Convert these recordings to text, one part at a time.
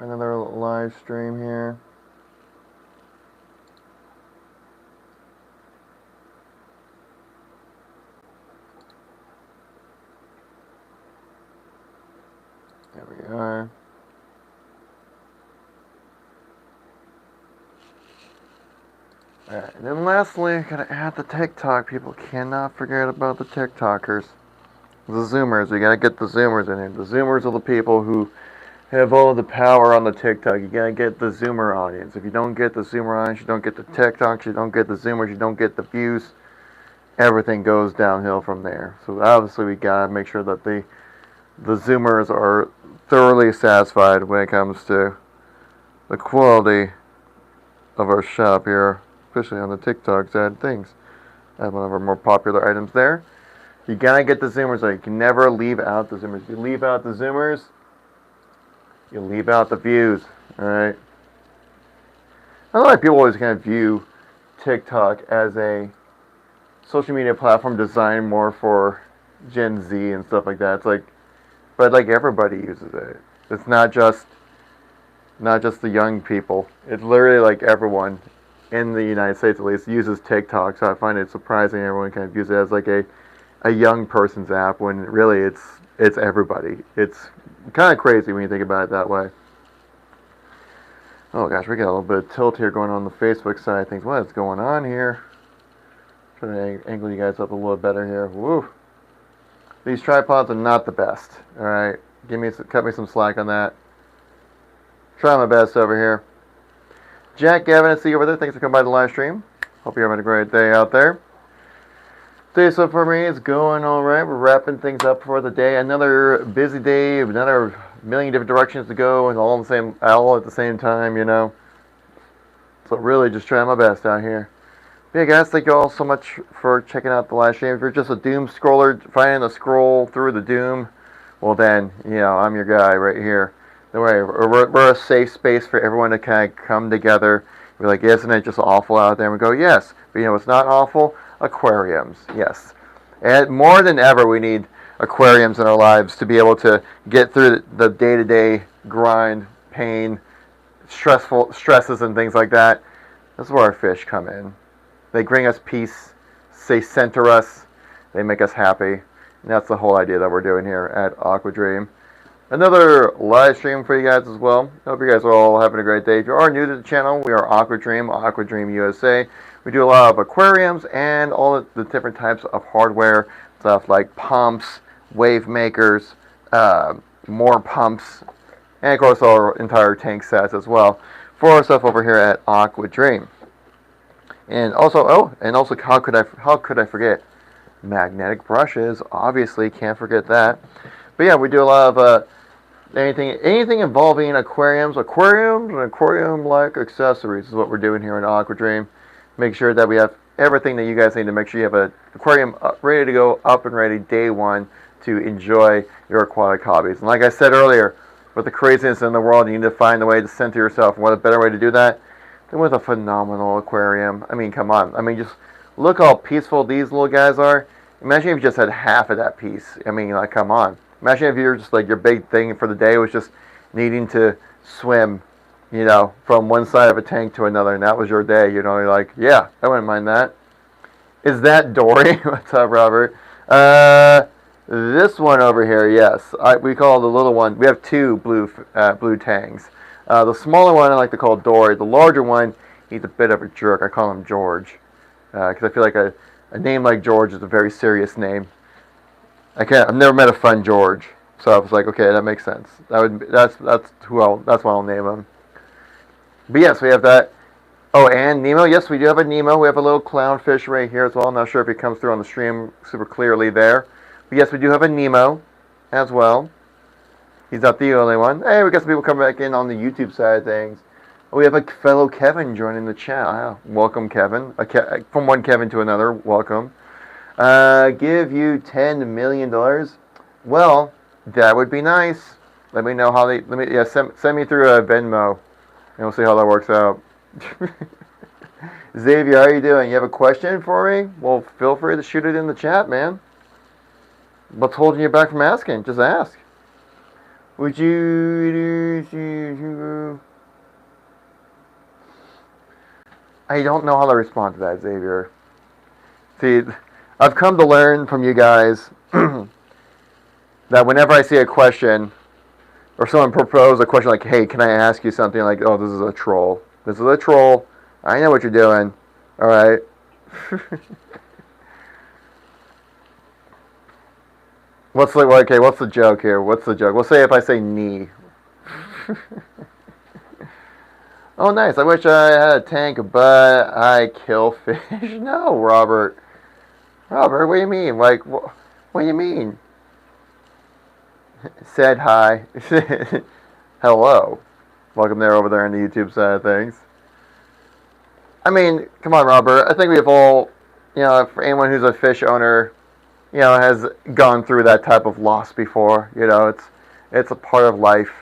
Another live stream here. There we are. Alright, and then lastly, gotta add the TikTok. People cannot forget about the TikTokers. The Zoomers. We gotta get the Zoomers in here. The Zoomers are the people who have all the power on the TikTok. You gotta get the Zoomer audience. If you don't get the Zoomer audience, you don't get the TikToks, you don't get the Zoomers, you don't get the views. Everything goes downhill from there. So obviously we gotta make sure that the Zoomers are thoroughly satisfied when it comes to the quality of our shop here, especially on the TikTok side of things. I have one of our more popular items there. You gotta get the Zoomers. You can never leave out the Zoomers. If you leave out the Zoomers, you leave out the views. Alright? I don't know why people always kind of view TikTok as a social media platform designed more for Gen Z and stuff like that. It's like, but like everybody uses it. It's not just the young people. It's literally like everyone in the United States at least uses TikTok. So I find it surprising everyone kind of views it as like a young person's app when really it's everybody. It's kind of crazy when you think about it that way. Oh gosh, we got a little bit of tilt here going on the Facebook side of things. What is going on here? Trying to angle you guys up a little better here. Woo! These tripods are not the best. All right, cut me some slack on that. Try my best over here. Jack, Gavin, I see you over there. Thanks for coming by the live stream. Hope you're having a great day out there. Day so for me is going all right. We're wrapping things up for the day. Another busy day. Another million different directions to go, and all at the same time. You know. So really, just trying my best out here. Yeah, guys, thank you all so much for checking out the live stream. If you're just a doom scroller, finding the scroll through the doom, well then, you know, I'm your guy right here. Don't worry, we're a safe space for everyone to kind of come together. We're like, isn't it just awful out there? And we go, yes. But you know, it's not awful. Aquariums, yes. And more than ever, we need aquariums in our lives to be able to get through the day-to-day grind, pain, stresses, and things like that. This is where our fish come in. They bring us peace, they center us, they make us happy. And that's the whole idea that we're doing here at Aquadream. Another live stream for you guys as well. I hope you guys are all having a great day. If you are new to the channel, we are Aquadream USA. We do a lot of aquariums and all of the different types of hardware, stuff like pumps, wave makers, more pumps, and of course our entire tank sets as well for our stuff over here at Aquadream. And also, how could I forget? Magnetic brushes, obviously, can't forget that. But yeah, we do a lot of anything involving aquariums and aquarium-like accessories is what we're doing here in Aquadream. Make sure that we have everything that you guys need to make sure you have an aquarium ready to go, up and ready, day one, to enjoy your aquatic hobbies. And like I said earlier, with the craziness in the world, you need to find a way to center yourself. And what a better way to do that than with a phenomenal aquarium. I mean, come on. I mean, just look how peaceful these little guys are. Imagine if you just had half of that piece. I mean, like, come on. Imagine if you're just like your big thing for the day was just needing to swim, you know, from one side of a tank to another, and that was your day. You know, you're like, yeah, I wouldn't mind that. Is that Dory? What's up, Robert? This one over here, yes. We call the little one. We have two blue tangs. The smaller one I like to call Dory. The larger one, he's a bit of a jerk. I call him George, because I feel like a name like George is a very serious name. I've never met a fun George, so I was like, okay, that makes sense. That's why I'll name him. But yes, we have that. Oh, and Nemo. Yes, we do have a Nemo. We have a little clownfish right here as well. I'm not sure if it comes through on the stream super clearly there. But yes, we do have a Nemo as well. He's not the only one. Hey, we got some people coming back in on the YouTube side of things. We have a fellow Kevin joining the chat. Wow. Welcome, Kevin. From one Kevin to another, welcome. Give you $10 million. Well, that would be nice. Let me know how send me through a Venmo, and we'll see how that works out. Xavier, how are you doing? You have a question for me? Well, feel free to shoot it in the chat, man. What's holding you back from asking? Just ask. Would you? I don't know how to respond to that, Xavier. See, I've come to learn from you guys that whenever I see a question or someone propose a question like, "Hey, can I ask you something?" Like, "Oh, this is a troll. This is a troll. I know what you're doing. All right." What's the joke here? What's the joke? We'll say if I say knee. Oh, nice. I wish I had a tank, but I kill fish. No, Robert. Robert, what do you mean? Like, what do you mean? Said hi. Hello. Welcome there over there on the YouTube side of things. I mean, come on, Robert. I think we've all, for anyone who's a fish owner, has gone through that type of loss before. It's a part of life.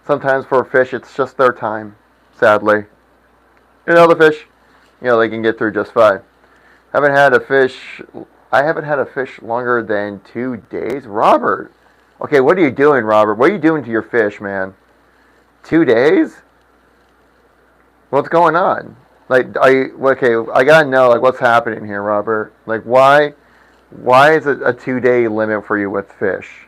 Sometimes for a fish, it's just their time. Sadly, the fish, they can get through just fine. I haven't had a fish longer than 2 days, Robert. Okay, what are you doing, Robert? What are you doing to your fish, man? 2 days? What's going on? Like, okay? I gotta know, like, what's happening here, Robert? Like, why is it a 2-day limit for you with fish?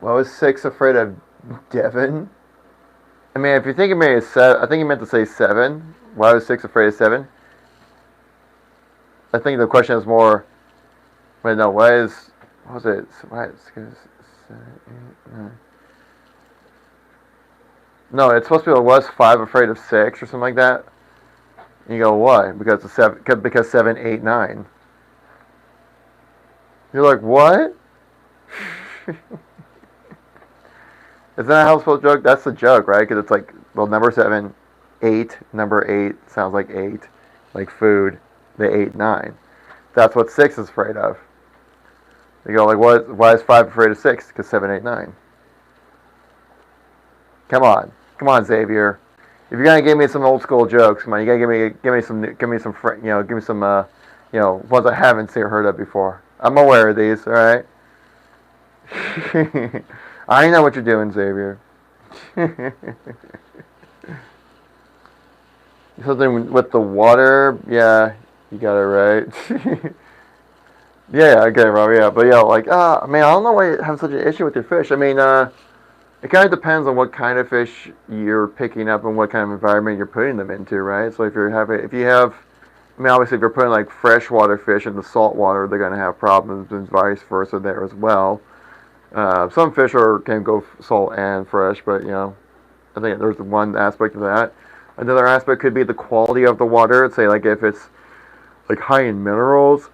Why was 6 afraid of Devin? I mean, if you're thinking maybe I think you meant to say 7. Why was 6 afraid of 7? I think the question is more. Wait, no. What was it? Why is 7, 8, 9? No, it's supposed to be was 5 afraid of 6 or something like that. And you go, why? Because 7, 8, 9. You're like, what? Isn't that how it's supposed to joke? That's the joke, right? Because it's like, well, number 7, 8, number 8 sounds like 8, like food. The 8, 9. That's what 6 is afraid of. You go like, what? Why is 5 afraid of 6? Because 7, 8, 9. Come on, Xavier. If you're gonna give me some old school jokes, come on, you gotta give me some ones I haven't seen or heard of before. I'm aware of these, all right. I know what you're doing, Xavier. Something with the water, yeah, you got it right. Yeah, okay, Rob, yeah, but like, man, I don't know why you have such an issue with your fish. I mean, it kind of depends on what kind of fish you're picking up and what kind of environment you're putting them into, right? So if you have, I mean, obviously, if you're putting like freshwater fish into salt water, they're going to have problems, and vice versa there as well. Some fish can go salt and fresh, but I think there's one aspect of that. Another aspect could be the quality of the water. Say like if it's like high in minerals,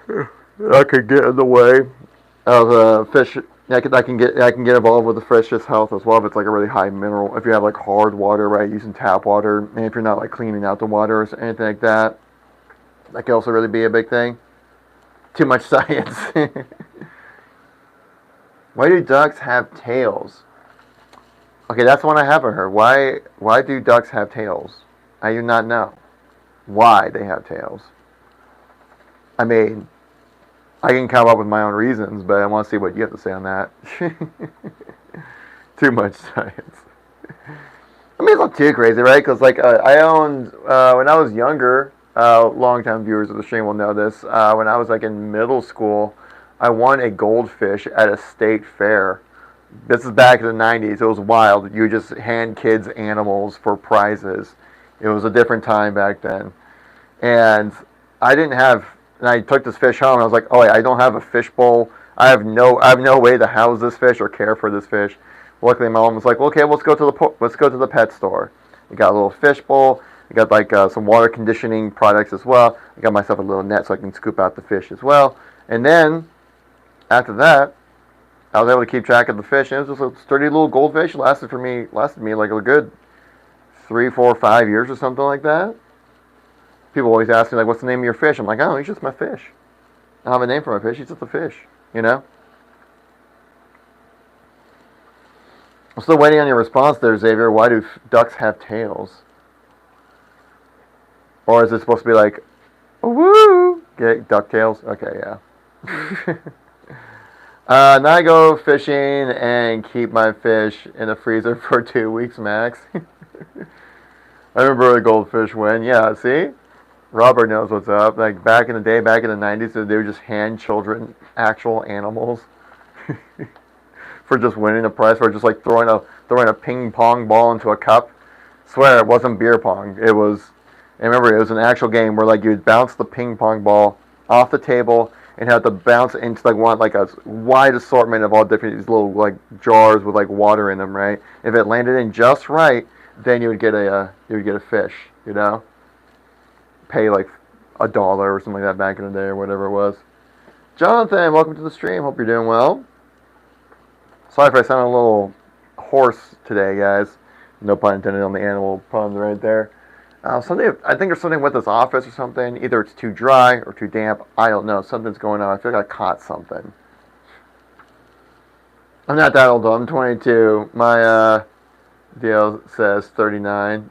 that could get in the way of fish. I can get involved with the fish's health as well if it's like a really high mineral. If you have like hard water, right, using tap water, and if you're not like cleaning out the water or anything like that, that could also really be a big thing. Too much science. Why do ducks have tails? Okay, that's one I haven't heard. Why do ducks have tails? I do not know why they have tails. I mean, I can come up with my own reasons, but I want to see what you have to say on that. Too much science. I mean, it's not too crazy, right? Because like I owned when I was younger. Long-time viewers of the stream will know this. When I was like in middle school, I won a goldfish at a state fair. This is back in the 90s. It was wild. You just hand kids animals for prizes. It was a different time back then. And I took this fish home and I was like, oh, wait, I don't have a fish bowl. I have no way to house this fish or care for this fish. Luckily, my mom was like, well, okay, let's go to the pet store. We got a little fish bowl. I got like some water conditioning products as well. I got myself a little net so I can scoop out the fish as well. And then after that, I was able to keep track of the fish, and it was just a sturdy little goldfish. It lasted me like a good 3, 4, 5 years or something like that. People always ask me like, "What's the name of your fish?" I'm like, "Oh, he's just my fish. I don't have a name for my fish. He's just a fish." I'm still waiting on your response there, Xavier. Why do ducks have tails? Or is it supposed to be like, Woo! Get DuckTales. Okay, yeah. Now I go fishing and keep my fish in the freezer for 2 weeks max. I remember the goldfish when, yeah, see? Robert knows what's up. Like back in the day, back in the 90s, they would just hand children actual animals for just winning the prize, for just like throwing a ping pong ball into a cup. Swear it wasn't beer pong. It was, I remember it was an actual game where like you would bounce the ping pong ball off the table and have to bounce it into like a wide assortment of all different these little like jars with like water in them, right? If it landed in just right, then you would get a fish, you know? Pay like $1 or something like that back in the day or whatever it was. Jonathan, welcome to the stream. Hope you're doing well. Sorry if I sound a little hoarse today, guys. No pun intended on the animal puns right there. Something, I think there's something with this office or something. Either it's too dry or too damp. I don't know. Something's going on. I feel like I caught something. I'm not that old though. I'm 22. My deal says 39.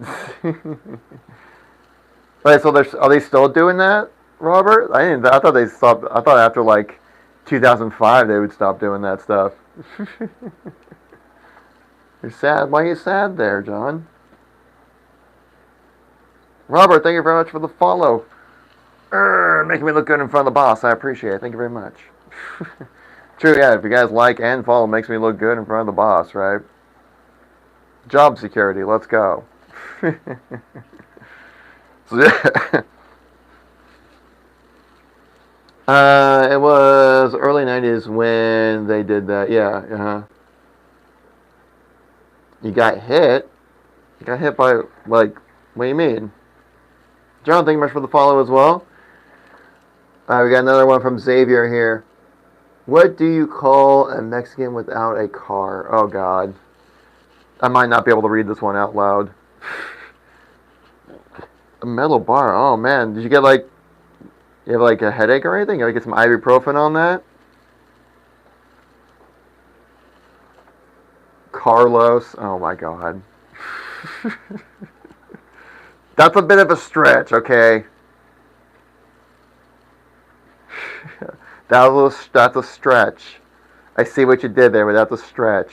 Wait, so are they still doing that, Robert? I thought they stopped. I thought after like 2005 they would stop doing that stuff. You're sad. Why are you sad there, John? Robert, thank you very much for the follow. Making me look good in front of the boss. I appreciate it. Thank you very much. True, yeah. If you guys like and follow, makes me look good in front of the boss, right? Job security. Let's go. It was early 90s when they did that. Yeah, You got hit? You got hit by, like, what do you mean? John, thank you much for the follow as well. We got another one from Xavier here. What do you call a Mexican without a car? Oh, God. I might not be able to read this one out loud. A metal bar. Oh, man. Did you get, like, you have, like, a headache or anything? You gotta get some ibuprofen on that? Carlos. Oh, my God. That's a bit of a stretch, okay? That's a stretch. I see what you did there, but that's a stretch.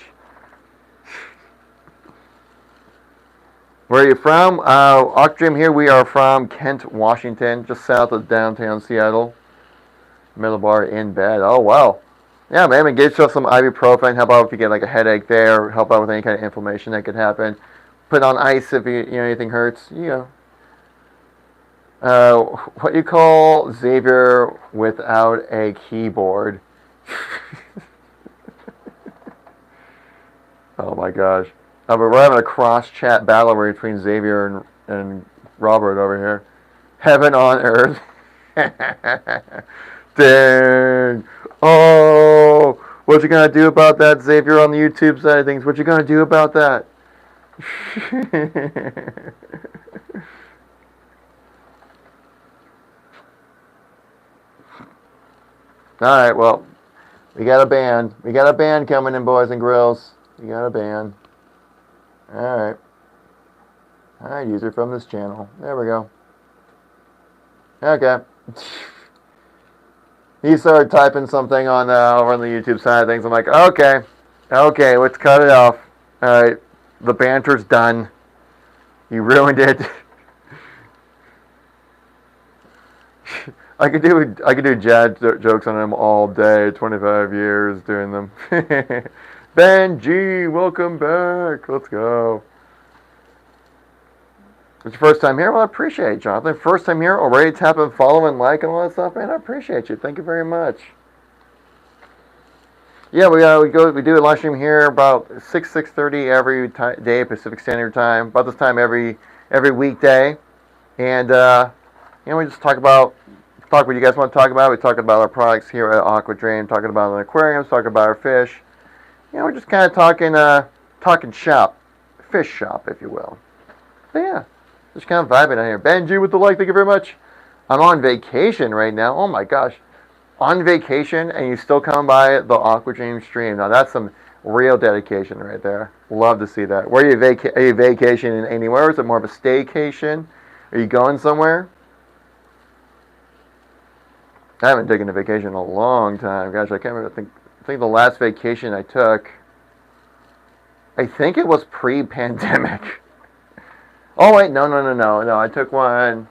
Where are you from? Aquadream here. We are from Kent, Washington, just south of downtown Seattle. Middle bar in bed. Oh, wow. Yeah, man, get yourself some ibuprofen. Help out if you get like a headache there. Help out with any kind of inflammation that could happen. Put on ice if anything hurts. What you call Xavier without a keyboard? Oh my gosh. But we're having a cross-chat battle between Xavier and Robert over here. Heaven on earth. Dang. Oh, what you gonna do about that, Xavier, on the YouTube side of things? What you gonna do about that? Alright, well, we got a band. We got a band coming in, boys and grills. We got a band. Alright. Alright, user from this channel. There we go. Okay. He started typing something on over on the YouTube side of things. I'm like, okay, let's cut it off. All right, the banter's done. You ruined it. I could do jazz jokes on him all day. 25 years doing them. Ben G, welcome back. Let's go. It's your first time here? Well, I appreciate it, Jonathan. First time here, already tapping follow and like and all that stuff, man. I appreciate you. Thank you very much. Yeah, we do a live stream here about 6:30 every day Pacific Standard Time. About this time every weekday, and we just talk what you guys want to talk about. We talk about our products here at Aquadream, talking about the aquariums, talking about our fish. We're just kind of talking shop, fish shop, if you will. But yeah. Just kind of vibing out here. Benji with the like, thank you very much. I'm on vacation right now. Oh my gosh. On vacation and you still come by the Aquadream stream. Now that's some real dedication right there. Love to see that. Where are you vacationing anywhere? Or is it more of a staycation? Are you going somewhere? I haven't taken a vacation in a long time. Gosh, I can't remember. I think the last vacation I took, I think it was pre-pandemic. Oh wait, no. I took one.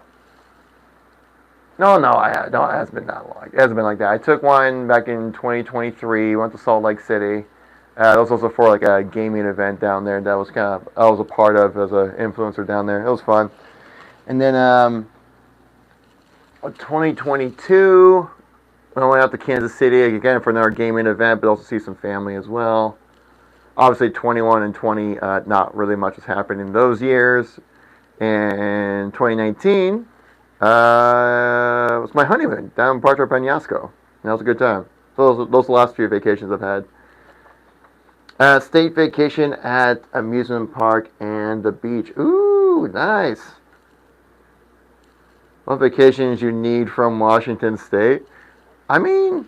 No, it hasn't been that long. It hasn't been like that. I took one back in 2023. Went to Salt Lake City. That was also for like a gaming event down there. That was I was a part of as an influencer down there. It was fun. And then 2022, I went out to Kansas City again for another gaming event, but also see some family as well. Obviously, 21 and 20, not really much has happened in those years. And 2019 was my honeymoon down in Puerto Penasco. And that was a good time. So those are the last few vacations I've had. State vacation at amusement park and the beach. Ooh, nice. What vacations you need from Washington State? I mean,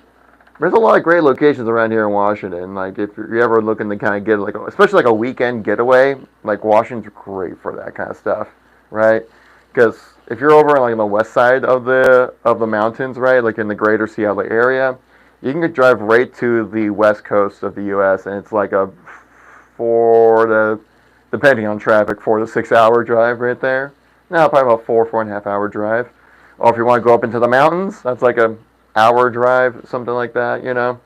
there's a lot of great locations around here in Washington. Like, if you're ever looking to kind of get, like, especially like a weekend getaway, like, Washington's great for that kind of stuff, right? Because if you're over like on the west side of the mountains, right, like in the greater Seattle area, you can drive right to the west coast of the U.S. and it's like a depending on traffic, 4 to 6 hour drive right there. No, probably about 4.5 hour drive. Or if you want to go up into the mountains, that's like a hour drive, something like that, you know.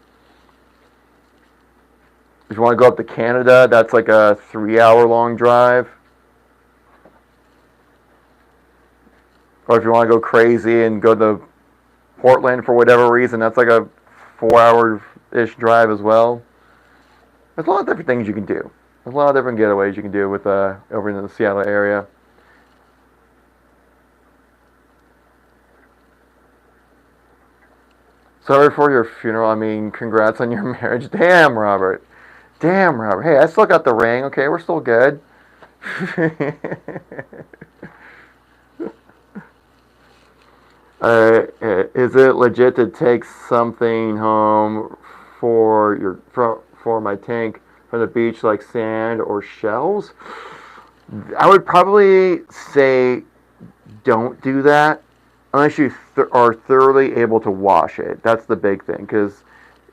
If you want to go up to Canada, that's like a 3 hour long drive. Or if you want to go crazy and go to Portland for whatever reason, that's like a 4 hour-ish drive as well. There's a lot of different things you can do. There's a lot of different getaways you can do with over in the Seattle area. Sorry for your funeral. I mean, congrats on your marriage. Damn, Robert. Damn, Robert. Hey, I still got the ring. Okay, we're still good. Is it legit to take something home for my tank from the beach, like sand or shells? I would probably say don't do that unless you are thoroughly able to wash it. That's the big thing, because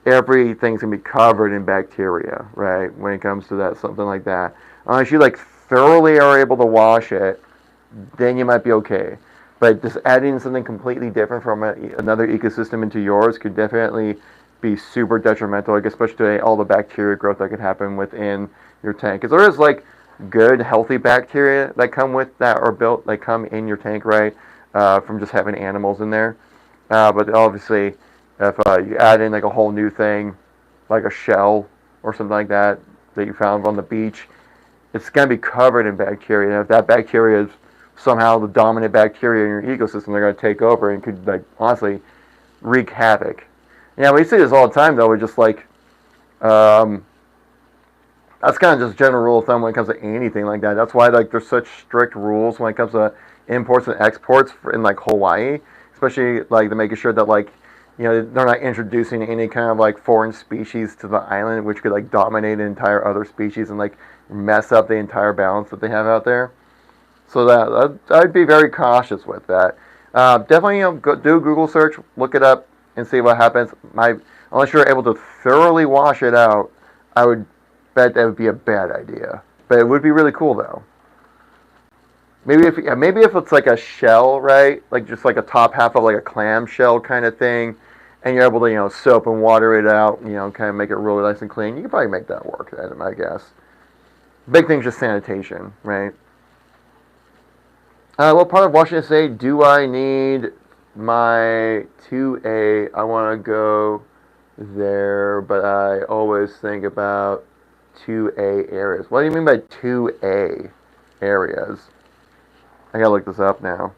everything's gonna be covered in bacteria, right? When it comes to that, something like that. Unless you like thoroughly are able to wash it, then you might be okay. But just adding something completely different from another ecosystem into yours could definitely be super detrimental, like especially to all the bacteria growth that could happen within your tank. Because there is like good, healthy bacteria that come with that or built, like come in your tank, right? From just having animals in there. But obviously, if you add in like a whole new thing, like a shell or something like that that you found on the beach, it's going to be covered in bacteria. And if that bacteria is somehow the dominant bacteria in your ecosystem, they're going to take over and could, like, honestly wreak havoc. Yeah, we see this all the time, though. We're just like, that's kind of just general rule of thumb when it comes to anything like that. That's why, like, there's such strict rules when it comes to imports and exports in like Hawaii, especially like to making sure that, like, you know, they're not introducing any kind of like foreign species to the island, which could like dominate an entire other species and like mess up the entire balance that they have out there. So that I'd be very cautious with that. Definitely, you know, do a Google search, look it up, and see what happens. Unless you're able to thoroughly wash it out, I would bet that would be a bad idea. But it would be really cool though. Maybe if it's like a shell, right? Like just like a top half of like a clam shell kind of thing, and you're able to, you know, soap and water it out, you know, kind of make it really nice and clean. You could probably make that work, I guess. Big thing's just sanitation, right? What part of Washington State do I need my 2A? I want to go there, but I always think about 2A areas. What do you mean by 2A areas? I gotta look this up now.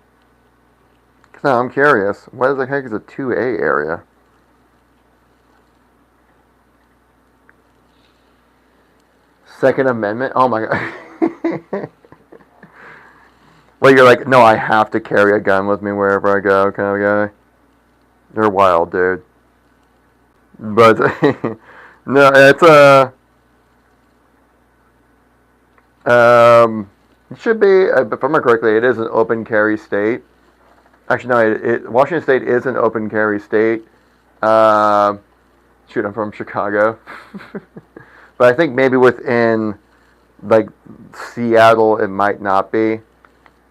No, I'm curious. What the heck is a 2A area? Second Amendment? Oh my god. Well, you're like, no, I have to carry a gun with me wherever I go, kind of guy. They're wild, dude. But no, it's it should be, if I remember correctly, it is an open carry state. Actually, no. Washington State is an open carry state. Uh, Shoot, I'm from Chicago, but I think maybe within like Seattle, it might not be.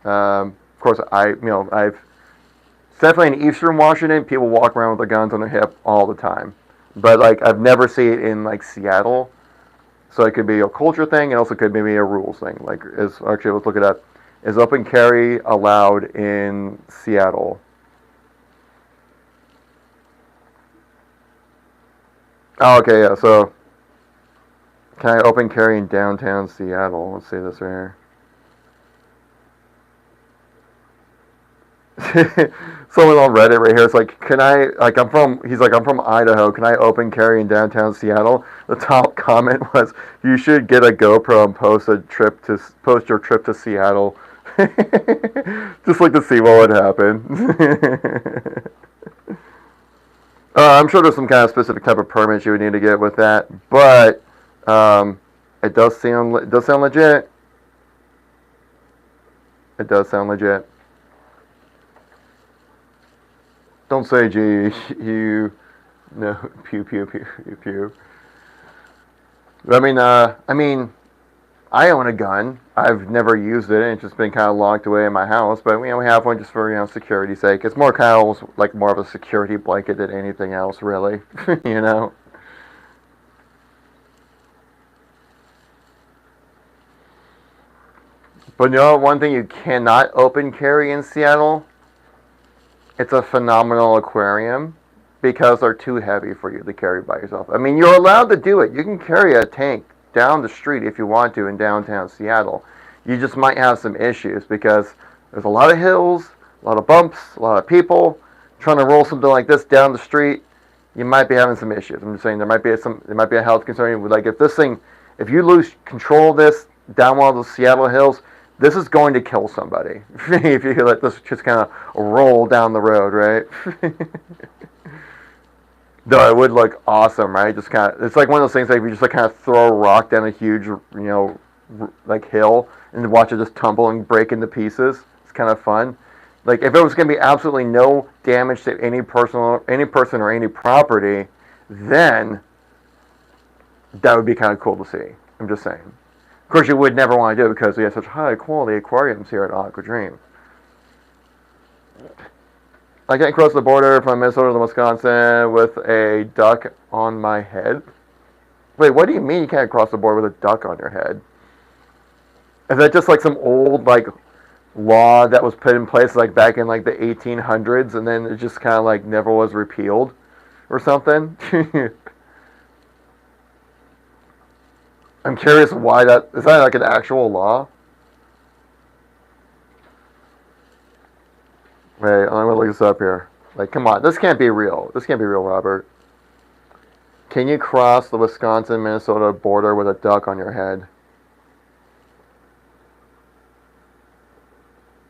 Of course, I've definitely in Eastern Washington, people walk around with their guns on their hip all the time, but like I've never seen it in like Seattle. So it could be a culture thing, and also could be a rules thing. Like, actually, let's look it up. Is open carry allowed in Seattle? Oh, okay, yeah. So, can I open carry in downtown Seattle? Let's see this right here. Someone on Reddit right here is like, can I, like, he's like, I'm from Idaho. Can I open carry in downtown Seattle? The top comment was, you should get a GoPro and post your trip to Seattle. Just like to see what would happen. I'm sure there's some kind of specific type of permits you would need to get with that, but it does sound legit. It does sound legit. Don't say G. You no pew pew pew pew pew. I mean, I own a gun. I've never used it. It's just been kind of locked away in my house. But we have one just for security's sake. It's more kind of like more of a security blanket than anything else, really. you know. But one thing you cannot open carry in Seattle. It's a phenomenal aquarium because they're too heavy for you to carry by yourself. I mean, you're allowed to do it. You can carry a tank down the street if you want to in downtown Seattle. You just might have some issues because there's a lot of hills, a lot of bumps, a lot of people trying to roll something like this down the street. You might be having some issues. I'm just saying there might be a health concern. Like if you lose control of this down one of those Seattle hills, this is going to kill somebody if you let this just kind of roll down the road, right? Though it would look awesome, right? It's like one of those things like if you just like kind of throw a rock down a huge, like hill and watch it just tumble and break into pieces. It's kind of fun. Like if it was going to be absolutely no damage to any person or any property, then that would be kind of cool to see. I'm just saying. Of course, you would never want to do it because we have such high quality aquariums here at Aquadream. I can't cross the border from Minnesota to Wisconsin with a duck on my head. Wait, what do you mean you can't cross the border with a duck on your head? Is that just like some old like law that was put in place like back in like the 1800s and then it just kind of like never was repealed or something? I'm curious why is that like an actual law? Wait, I'm gonna look this up here. Like, come on, this can't be real. This can't be real, Robert. Can you cross the Wisconsin-Minnesota border with a duck on your head?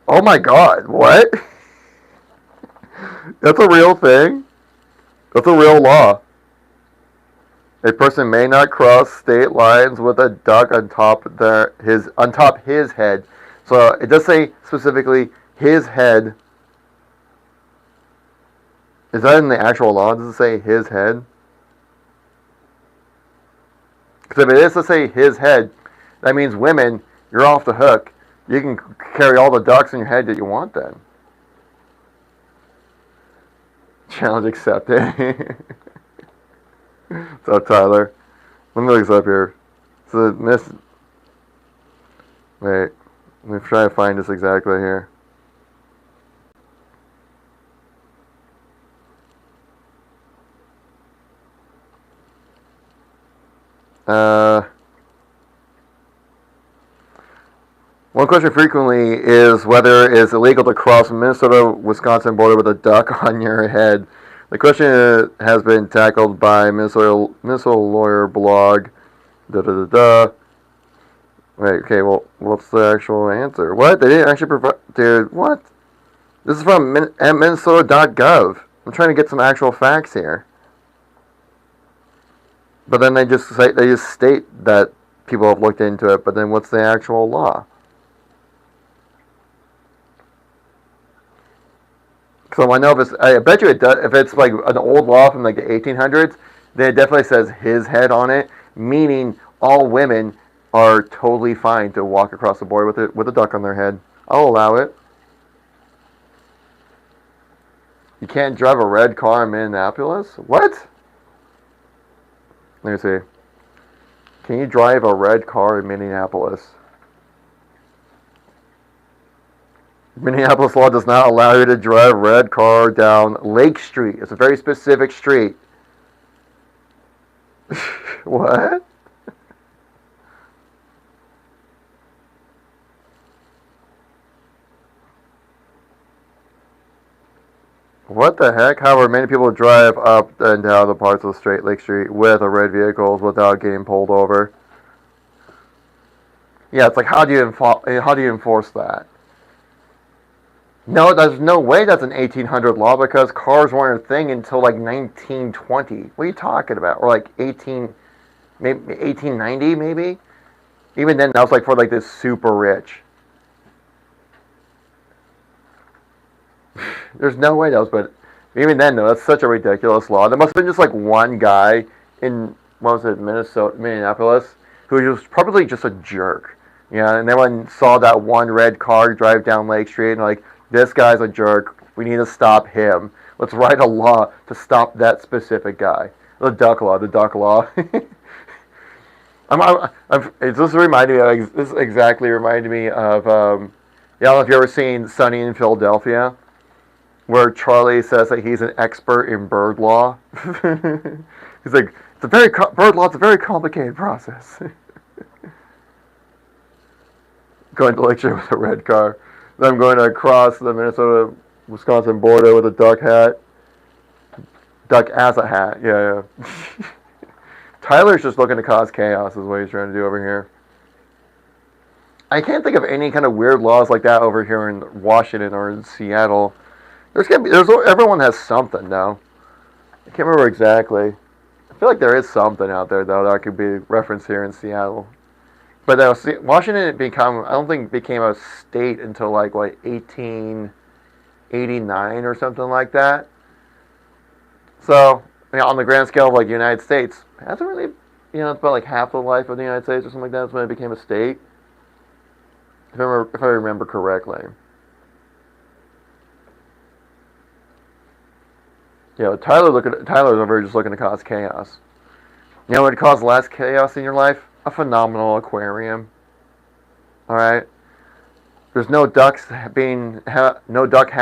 Oh my God, what? That's a real thing? That's a real law. A person may not cross state lines with a duck on top his head. So it does say specifically his head. Is that in the actual law? Does it say his head? Because if it is to say his head, that means women, you're off the hook. You can carry all the ducks in your head that you want then. Challenge accepted. So Tyler, let me look this up here. So wait, let me try to find this exactly here. One question frequently is whether it's illegal to cross the Minnesota-Wisconsin border with a duck on your head. The question has been tackled by Minnesota lawyer blog. Wait, okay, well, what's the actual answer? What? They didn't actually provide... Dude, what? This is from Minnesota.gov. I'm trying to get some actual facts here. But then they just state that people have looked into it, but then what's the actual law? So I know if it's, I bet you it does, if it's like an old law from like the 1800s, then it definitely says his head on it, meaning all women are totally fine to walk across the border with a duck on their head. I'll allow it. You can't drive a red car in Minneapolis? What? Let me see. Can you drive a red car in Minneapolis? Minneapolis law does not allow you to drive a red car down Lake Street. It's a very specific street. What? What the heck? However, many people drive up and down the parts of the straight Lake Street with a red vehicles without getting pulled over. Yeah, it's like how do you enforce that? No, there's no way that's an 1800 law because cars weren't a thing until like 1920. What are you talking about? Or like 1890 maybe? Even then, that was like for like this super rich. There's no way that was, but even then, though, that's such a ridiculous law. There must have been just like one guy in, what was it, Minneapolis, who was probably just a jerk. Yeah, and everyone saw that one red car drive down Lake Street and like, this guy's a jerk. We need to stop him. Let's write a law to stop that specific guy. The duck law, the duck law. This reminded me. This exactly reminded me of. I don't know if you ever seen Sunny in Philadelphia, where Charlie says that he's an expert in bird law. He's like, bird law. It's a very complicated process. Going to lecture with a red car. Then I'm going to cross the Minnesota-Wisconsin border with a duck hat. Duck as a hat. Yeah. Tyler's just looking to cause chaos is what he's trying to do over here. I can't think of any kind of weird laws like that over here in Washington or in Seattle. Everyone has something though. I can't remember exactly. I feel like there is something out there though that could be referenced here in Seattle. But Washington I don't think became a state until like what 1889 or something like that. So on the grand scale of like the United States, it hasn't really, it's about like half the life of the United States or something like that. That's when it became a state. If I remember correctly. Tyler's over here just looking to cause chaos. You know what would cause less chaos in your life? A phenomenal aquarium. All right. There's no ducks no ducks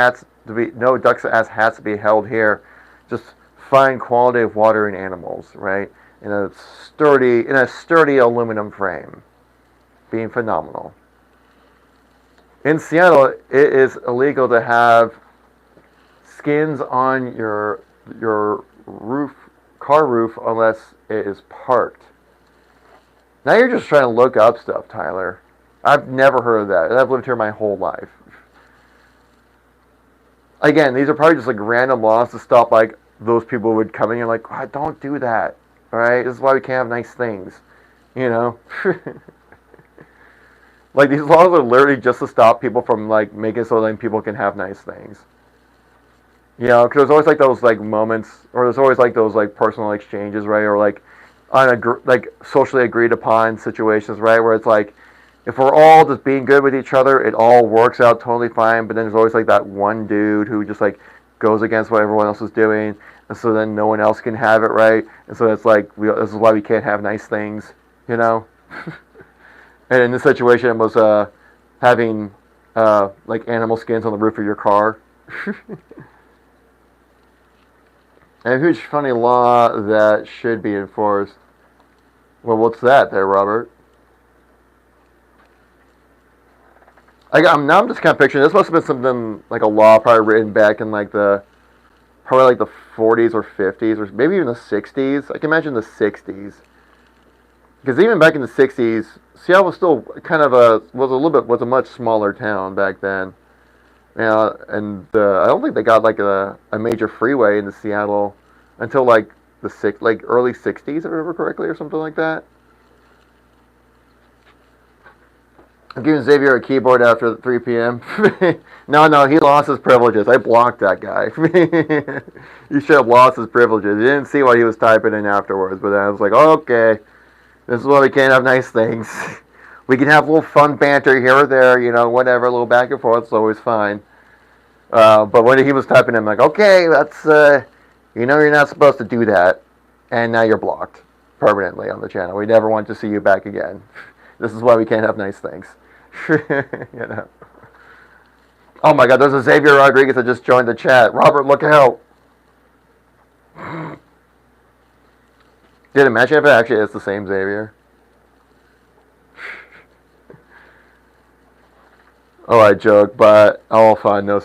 as hats to be held here. Just fine quality of water and animals, right? In a sturdy aluminum frame, being phenomenal. In Seattle, it is illegal to have skins on your car roof unless it is parked. Now you're just trying to look up stuff, Tyler. I've never heard of that. I've lived here my whole life. Again, these are probably just like random laws to stop like those people would come in and like, oh, don't do that. All right, this is why we can't have nice things. Like these laws are literally just to stop people from like making so that people can have nice things. Because there's always like those like moments, or there's always like those like personal exchanges, right? Or like like socially agreed upon situations, right? Where it's like, if we're all just being good with each other, it all works out totally fine. But then there's always like that one dude who just like goes against what everyone else is doing, and so then no one else can have it, right? And so it's like this is why we can't have nice things, And in this situation, it was having like animal skins on the roof of your car. And a huge funny law that should be enforced. Well, what's that there, Robert? Now I'm just kind of picturing this must have been something like a law probably written back in like the 40s or 50s or maybe even the 60s. I can imagine the 60s. Because even back in the 60s, Seattle was still kind of was a much smaller town back then. And I don't think they got like a major freeway into Seattle until like early 60s, if I remember correctly, or something like that. I'm giving Xavier a keyboard after 3 p.m. No, he lost his privileges. I blocked that guy. He should have lost his privileges. He didn't see what he was typing in afterwards, but then I was like, oh, okay, this is why we can't have nice things. We can have a little fun banter here or there, whatever, a little back and forth. It's always fine. But when he was typing, I'm like, okay, that's, you're not supposed to do that. And now you're blocked permanently on the channel. We never want to see you back again. This is why we can't have nice things. Oh my God, there's a Xavier Rodriguez that just joined the chat. Robert, look out. Dude, imagine if it actually is the same Xavier. Oh, I joke, but all fun, no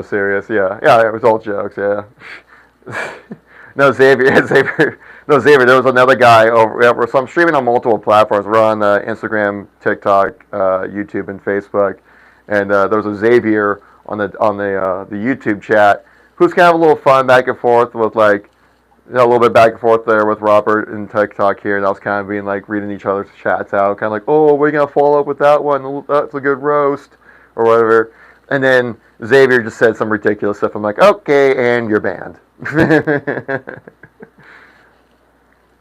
serious. Yeah, it was all jokes. Yeah. No, Xavier. No, Xavier. There was another guy over. So I'm streaming on multiple platforms. We're on Instagram, TikTok, YouTube, and Facebook. And there was a Xavier on the YouTube chat who's kind of a little fun back and forth with a little bit back and forth there with Robert and TikTok here. And I was kind of being reading each other's chats out, kind of oh, we're gonna follow up with that one. That's a good roast or whatever. And then Xavier just said some ridiculous stuff. I'm like, okay, and you're banned.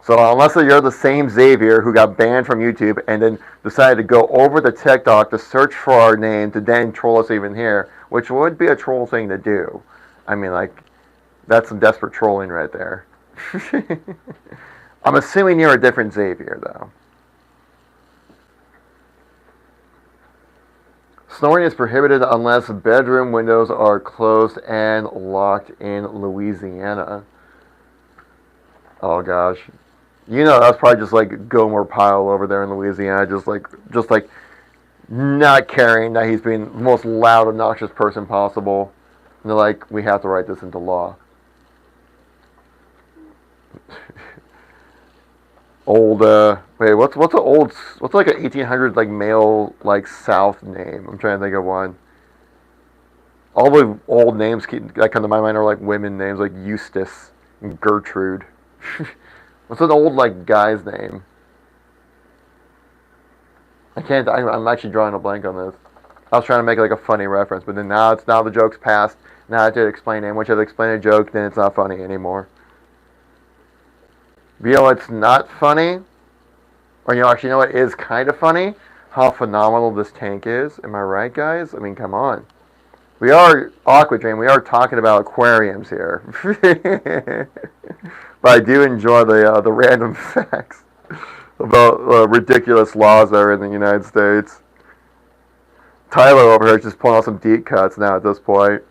So unless you're the same Xavier who got banned from YouTube and then decided to go over to TikTok to search for our name to then troll us even here, which would be a troll thing to do. I mean, that's some desperate trolling right there. I'm assuming you're a different Xavier, though. Snoring is prohibited unless bedroom windows are closed and locked in Louisiana. Oh gosh. That's probably just Gomer Pyle over there in Louisiana, just not caring that he's being the most loud, obnoxious person possible. And they're like, we have to write this into law. Old what's an 1800s male South name? I'm trying to think of one. All the old names that come to my mind are women names like Eustace and Gertrude. What's an old guy's name? I'm actually drawing a blank on this. I was trying to make a funny reference, but then now the joke's past. Now I have to explain it. Once you have to explain a joke, then it's not funny anymore. But it's not funny, or actually, what is kind of funny? How phenomenal this tank is. Am I right, guys? I mean, come on. We are Aquadream. We are talking about aquariums here. But I do enjoy the random facts about ridiculous laws that are in the United States. Tyler over here is just pulling out some deep cuts now at this point.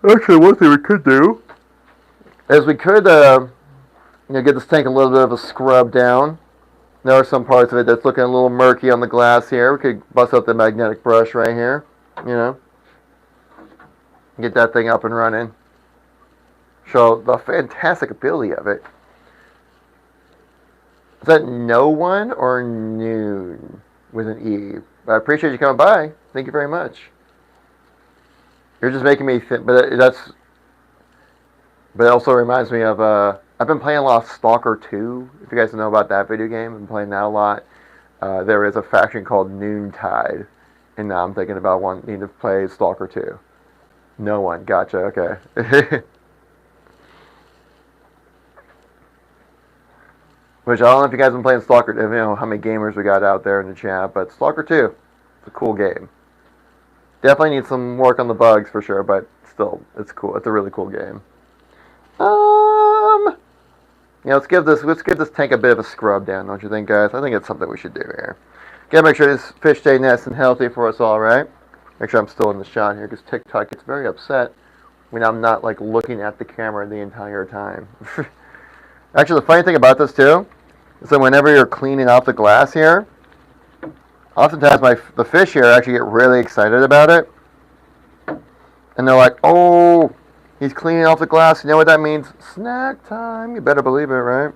Actually, one thing we could do is we could get this tank a little bit of a scrub down. There are some parts of it that's looking a little murky on the glass here. We could bust out the magnetic brush right here, get that thing up and running. Show the fantastic ability of it. Is that no one or noon with an E? But I appreciate you coming by. Thank you very much. You're just making me think, but it also reminds me of I've been playing a lot of Stalker 2. If you guys know about that video game, I've been playing that a lot. There is a faction called Noontide, and now I'm thinking about wanting to play Stalker 2. No one, gotcha. Okay. Which I don't know if you guys have been playing Stalker. How many gamers we got out there in the chat, but Stalker 2, it's a cool game. Definitely needs some work on the bugs for sure, but still, it's cool. It's a really cool game. Let's give this tank a bit of a scrub down, don't you think, guys? I think it's something we should do here. Gotta make sure this fish stay nice and healthy for us all, right? Make sure I'm still in the shot here, because TikTok gets very upset when I'm not looking at the camera the entire time. Actually, the funny thing about this too is that whenever you're cleaning off the glass here, oftentimes the fish here actually get really excited about it, and they're like, "Oh, he's cleaning off the glass. You know what that means? Snack time." You better believe it, right?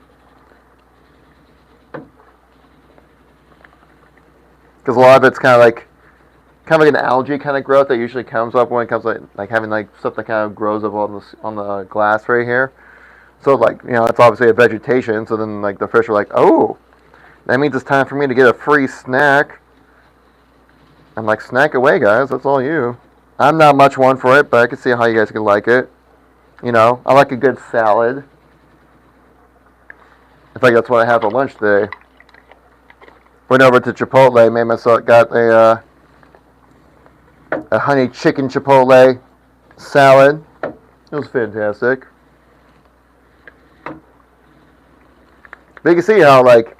Because a lot of it's kind of like an algae kind of growth that usually comes up when it comes like having stuff that kind of grows up on the glass right here. So it's obviously a vegetation. So then the fish are like, "Oh, That means it's time for me to get a free snack. I'm like, snack away, guys. That's all you. I'm not much one for it, but I can see how you guys can like it. You know, I like a good salad. In fact, that's what I had for lunch today. Went over to Chipotle, made myself, got a honey chicken Chipotle salad. It was fantastic. But you can see how, like,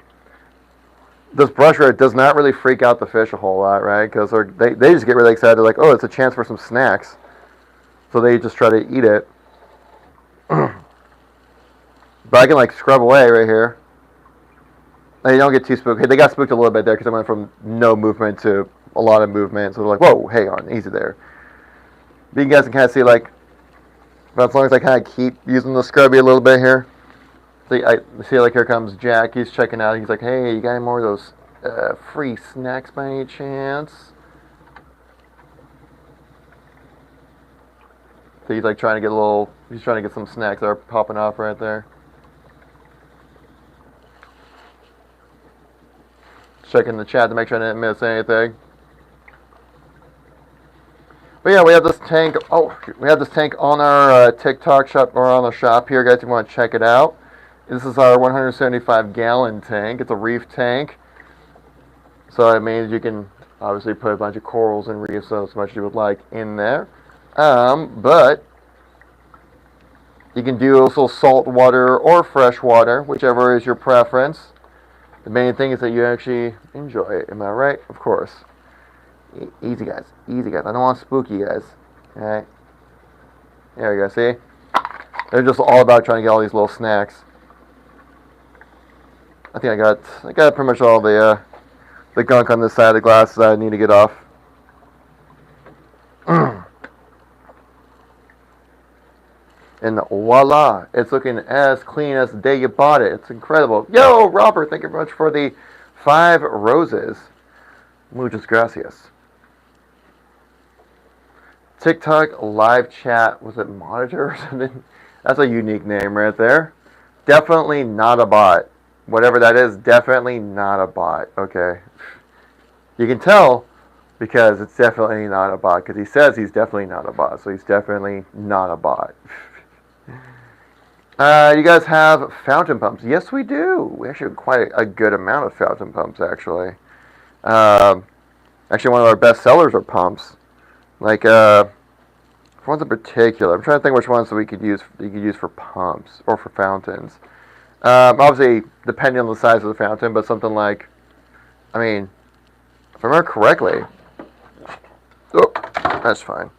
this brush right does not really freak out the fish a whole lot, right? Because they just get really excited, like, oh, it's a chance for some snacks. So they just try to eat it. But I can, like, scrub away right here. And you don't get too spooked. Hey, they got spooked a little bit there because I went from no movement to a lot of movement. So they're like, whoa, hang on, easy there. But you guys can kind of see, like, but as long as I kind of keep using the scrubby a little bit here. See, I see, like, here comes Jack. He's checking out. He's like, hey, you got any more of those free snacks by any chance? So he's, like, trying to get a little, he's trying to get some snacks that are popping off right there. Checking the chat to make sure I didn't miss anything. But yeah, we have this tank. Oh, we have this tank on our TikTok shop or on the shop here, guys. If you want to check it out. This is our 175-gallon tank. It's a reef tank. So it means you can obviously put a bunch of corals and reefs, so as much as you would like, in there. But you can do also salt water or fresh water, whichever is your preference. The main thing is that you actually enjoy it. Am I right? Of course. Easy, guys. Easy, guys. I don't want to spook you guys. Alright. There you go. See? They're just all about trying to get all these little snacks. I think I got pretty much all the gunk on this side of the glass that I need to get off. And voila, it's looking as clean as the day you bought it. It's incredible. Yo, Robert, thank you very much for the 5 roses. Muchas gracias. TikTok live chat, was it monitor or something? That's a unique name right there. Definitely not a bot. Whatever that is, definitely not a bot. Okay. You can tell because it's definitely not a bot. Because he says he's definitely not a bot. So he's definitely not a bot. You guys have fountain pumps? Yes, we do. We actually have quite a good amount of fountain pumps, actually. Actually, one of our best sellers are pumps. Like, ones in particular. I'm trying to think which ones that you could use for pumps or for fountains. Obviously, depending on the size of the fountain, but something like, I mean, if I remember correctly, oh, that's fine.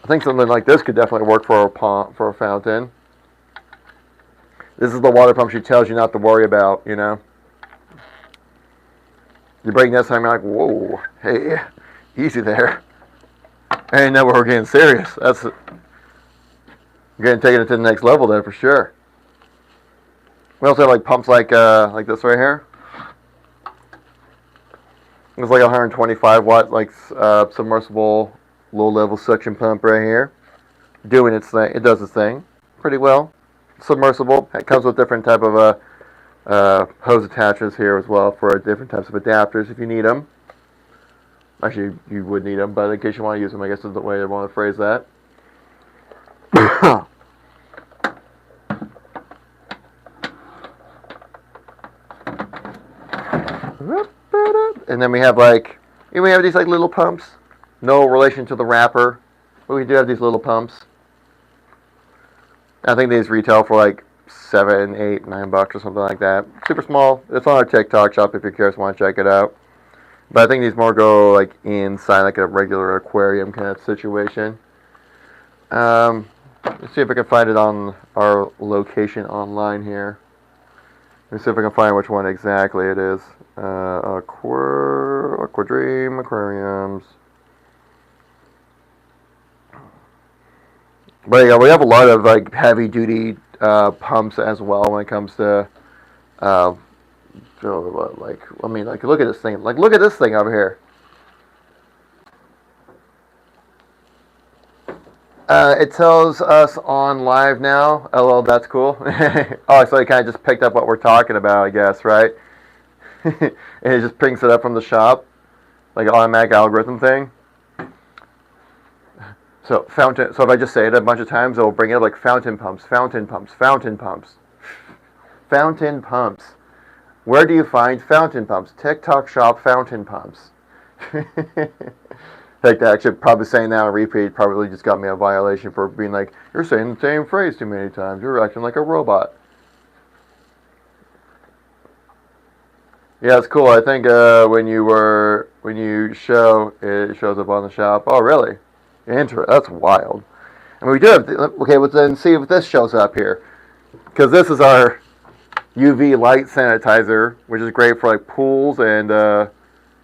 I think something like this could definitely work for a fountain. This is the water pump she tells you not to worry about, you know. You bring this time, you're like, whoa, hey, easy there. I didn't know we were getting serious. That's getting taken it to the next level there for sure. We also have like pumps like this right here. It's like a 125 watt like submersible low level suction pump right here. Doing its thing. It does its thing pretty well. Submersible. It comes with different type of hose attachments here as well for different types of adapters if you need them. Actually, you would need them, but in case you want to use them, I guess is the way I want to phrase that. And then we have these like little pumps. No relation to the wrapper, but we do have these little pumps. I think these retail for like $7, $8, $9 or something like that. Super small. It's on our TikTok shop if you're curious, want to check it out. But I think these more go like inside like a regular aquarium kind of situation. Let's see if I can find it on our location online here. Let me see if I can find which one exactly it is. Aquadream, aquariums. But yeah, we have a lot of like heavy duty pumps as well when it comes to look at this thing. Like, look at this thing over here. It tells us on live now. LOL, that's cool. Oh, so it kind of just picked up what we're talking about, I guess, right? and it just brings it up from the shop, like an automatic algorithm thing. So fountain. So if I just say it a bunch of times, it'll bring it up like fountain pumps, fountain pumps, fountain pumps, fountain pumps. Where do you find fountain pumps? TikTok shop fountain pumps. Like that, actually, probably saying that on repeat probably just got me a violation for being like, you're saying the same phrase too many times. You're acting like a robot. Yeah, it's cool. I think when you show it shows up on the shop. Oh, really? Interesting. That's wild. And we do have okay. Well, then see if this shows up here, because this is our UV light sanitizer, which is great for like pools and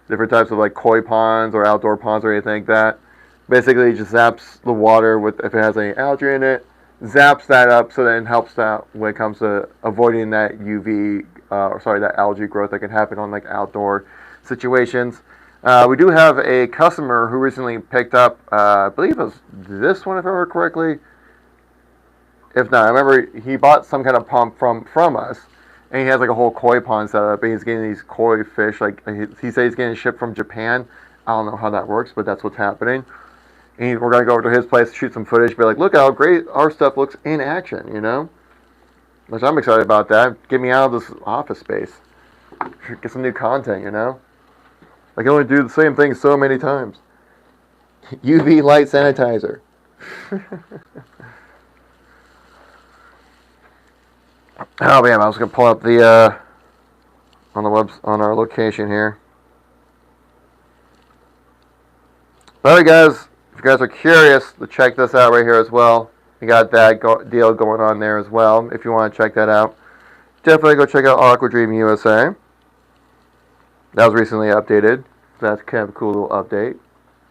different types of like koi ponds or outdoor ponds or anything like that. Basically, it just zaps the water with if it has any algae in it, zaps that up so that it helps that when it comes to avoiding that UV, that algae growth that can happen on like outdoor situations. We do have a customer who recently picked up, I believe it was this one if I remember correctly. If not, I remember he bought some kind of pump from us. And he has like a whole koi pond set up, and he's getting these koi fish. Like he said, he's getting shipped from Japan. I don't know how that works, but that's what's happening. And we're gonna go over to his place, shoot some footage, be like, look how great our stuff looks in action, you know? Which I'm excited about that. Get me out of this office space. Get some new content, you know? I can only do the same thing so many times. UV light sanitizer. Oh man, I was gonna pull up the on our location here. Alright guys, if you guys are curious to check this out right here as well, you got that deal going on there as well. If you want to check that out, definitely go check out Aquadream USA. That was recently updated. So that's kind of a cool little update.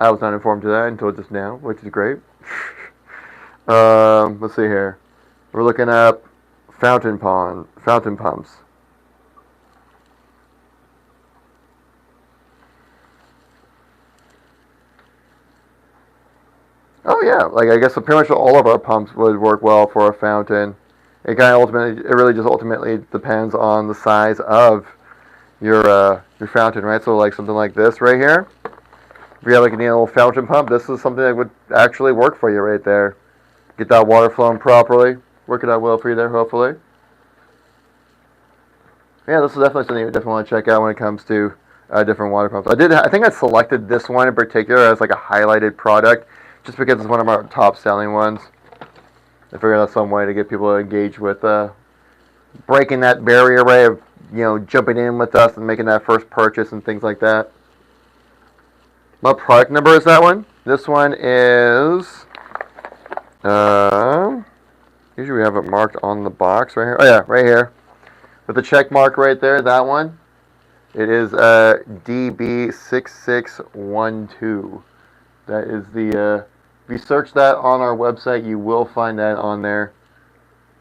I was not informed of that until just now, which is great. Let's see here. We're looking up fountain pumps. Oh yeah, like I guess pretty much all of our pumps would work well for a fountain. It really just ultimately depends on the size of your fountain, right? So like something like this right here. If you have like a little fountain pump, this is something that would actually work for you right there. Get that water flowing properly. Work it out well for you there, hopefully. Yeah, this is definitely something you definitely want to check out when it comes to different water pumps. I think I selected this one in particular as like a highlighted product, just because it's one of our top selling ones. I figured out some way to get people to engage with breaking that barrier way of jumping in with us and making that first purchase and things like that. What product number is that one? This one is usually we have it marked on the box right here. Oh yeah, right here. With the check mark right there, that one. It is DB6612. That is the if you search that on our website, you will find that on there.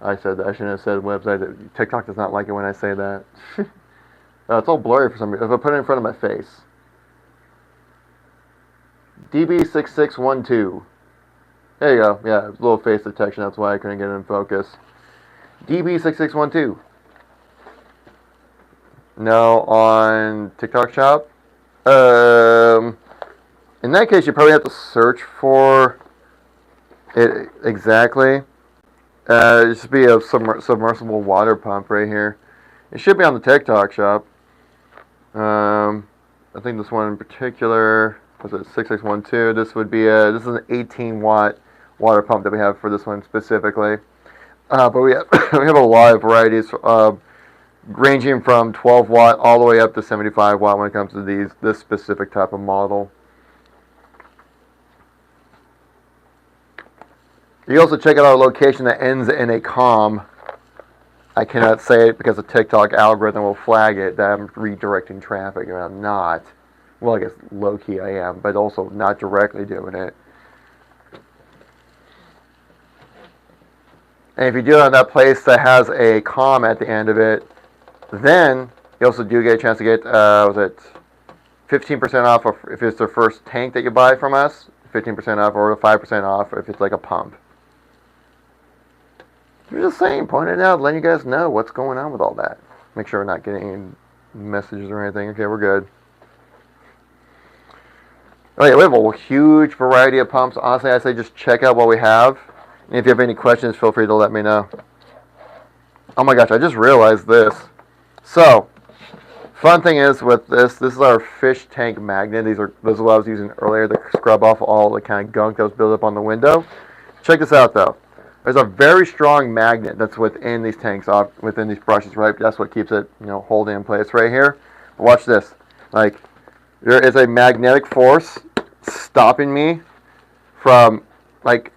I said that. I shouldn't have said website. TikTok does not like it when I say that. It's all blurry for some reason. If I put it in front of my face. DB6612. There you go. Yeah, little face detection. That's why I couldn't get it in focus. DB6612. No, on TikTok shop. In that case, you probably have to search for it exactly. It should be a submersible water pump right here. It should be on the TikTok shop. I think this one in particular was it 6612. This would be this is an 18-watt water pump that we have for this one specifically. But we have we have a lot of varieties, ranging from 12 watt all the way up to 75 watt when it comes to this specific type of model. You also check out our location that ends in a com. I cannot say it because the TikTok algorithm will flag it that I'm redirecting traffic, and I'm not. Well, I guess low-key I am, but also not directly doing it. And if you do it on that place that has a com at the end of it, then you also do get a chance to get, 15% off if it's the first tank that you buy from us, 15% off, or 5% off if it's like a pump. I'm just saying, pointing it out, letting you guys know what's going on with all that. Make sure we're not getting messages or anything. Okay, we're good. Okay, we have a huge variety of pumps. Honestly, I say just check out what we have. And if you have any questions, feel free to let me know. Oh my gosh, I just realized this. So, fun thing is with this is our fish tank magnet. These are what I was using earlier to scrub off all the kind of gunk that was built up on the window. Check this out though. There's a very strong magnet that's within these tanks, within these brushes, right? That's what keeps it, holding in place right here. But watch this. Like, there is a magnetic force stopping me from, like,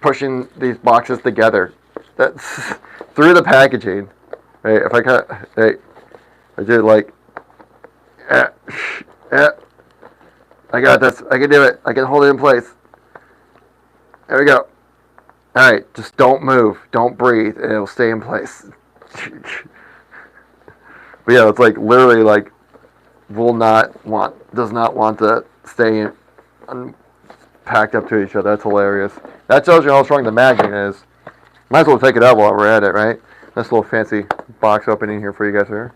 pushing these boxes together. That's through the packaging. Hey, if I kind of, hey, I do like, I got this. I can do it. I can hold it in place. There we go. All right, just don't move, don't breathe, and it'll stay in place. But yeah, it's like literally like does not want to stay packed up to each other. That's hilarious. That tells you how strong the magnet is. Might as well take it out while we're at it, right? This little fancy box opening here for you guys here.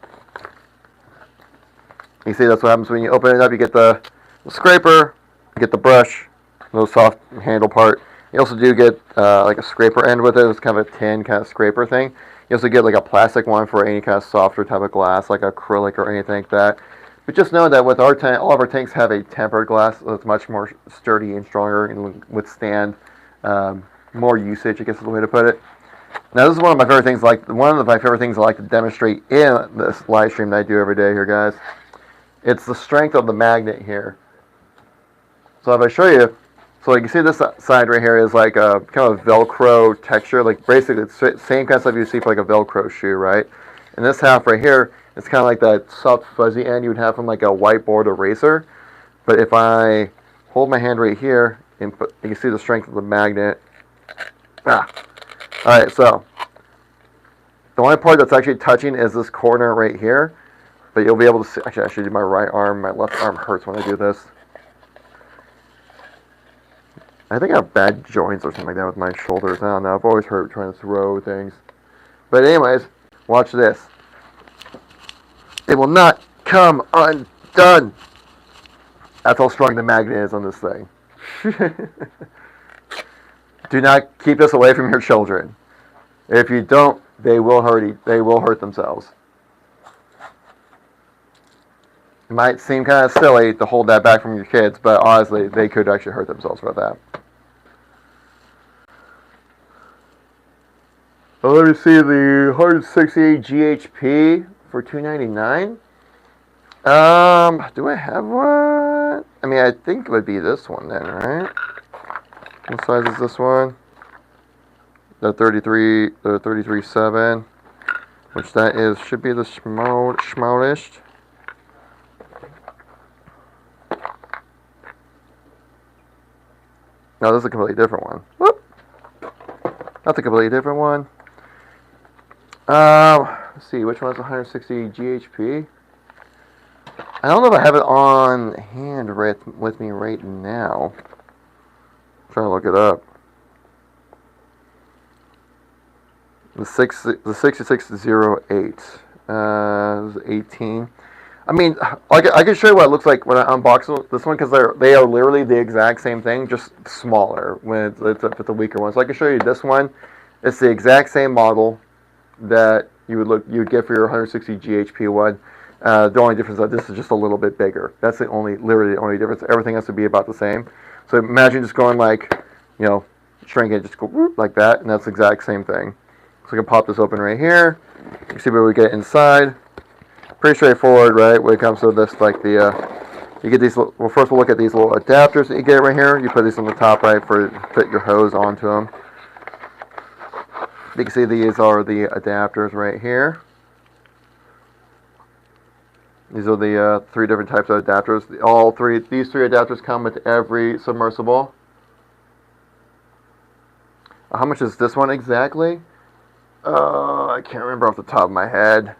You see, that's what happens when you open it up. You get the scraper, you get the brush, little soft handle part. You also do get like a scraper end with it. It's kind of a tin kind of scraper thing. You also get like a plastic one for any kind of softer type of glass, like acrylic or anything like that. But just know that with our tank, all of our tanks have a tempered glass, so it's much more sturdy and stronger and withstand more usage, I guess is the way to put it. Now, this is one of my favorite things. One of my favorite things I like to demonstrate in this live stream that I do every day here, guys. It's the strength of the magnet here. So if I show you, so you can see this side right here is like a kind of Velcro texture, like basically it's the same kind of stuff you see for like a Velcro shoe, right? And this half right here, it's kind of like that soft fuzzy end you would have from like a whiteboard eraser. But if I hold my hand right here, and you can see the strength of the magnet. Alright, so the only part that's actually touching is this corner right here. But you'll be able to see, actually I should do my right arm, my left arm hurts when I do this. I think I have bad joints or something like that with my shoulders. I don't know, I've always hurt trying to throw things. But anyways, watch this. It will not come undone. That's how strong the magnet is on this thing. Do not keep this away from your children. If you don't, they will hurt themselves. It might seem kind of silly to hold that back from your kids, but honestly, they could actually hurt themselves with that. Well, let me see the 168 GHP for $2.99. Do I have one? I mean, I think it would be this one then, right? What size is this one? The 33.7, which that should be the smallest. No, this is a completely different one. Whoop. That's a completely different one. Let's see, which one is 160 GHP? I don't know if I have it on hand with me right now. I'm trying to look it up. The 6608. This is 18. I mean, I can show you what it looks like when I unbox this one, because they are literally the exact same thing, just smaller when it's a weaker one. So I can show you this one. It's the exact same model that you would get for your 160 GHP one. The only difference is that this is just a little bit bigger. That's literally the only difference. Everything has to be about the same. So imagine just going like, shrink it, just go whoop, like that, and that's the exact same thing. So I can pop this open right here. You can see what we get inside. Pretty straightforward, right? When it comes to this, like you get these. Well, first we'll look at these little adapters that you get right here. You put these on the top, right, for fit your hose onto them. You can see these are the adapters right here. These are the 3 different types of adapters. These three adapters come with every submersible. How much is this one exactly? I can't remember off the top of my head.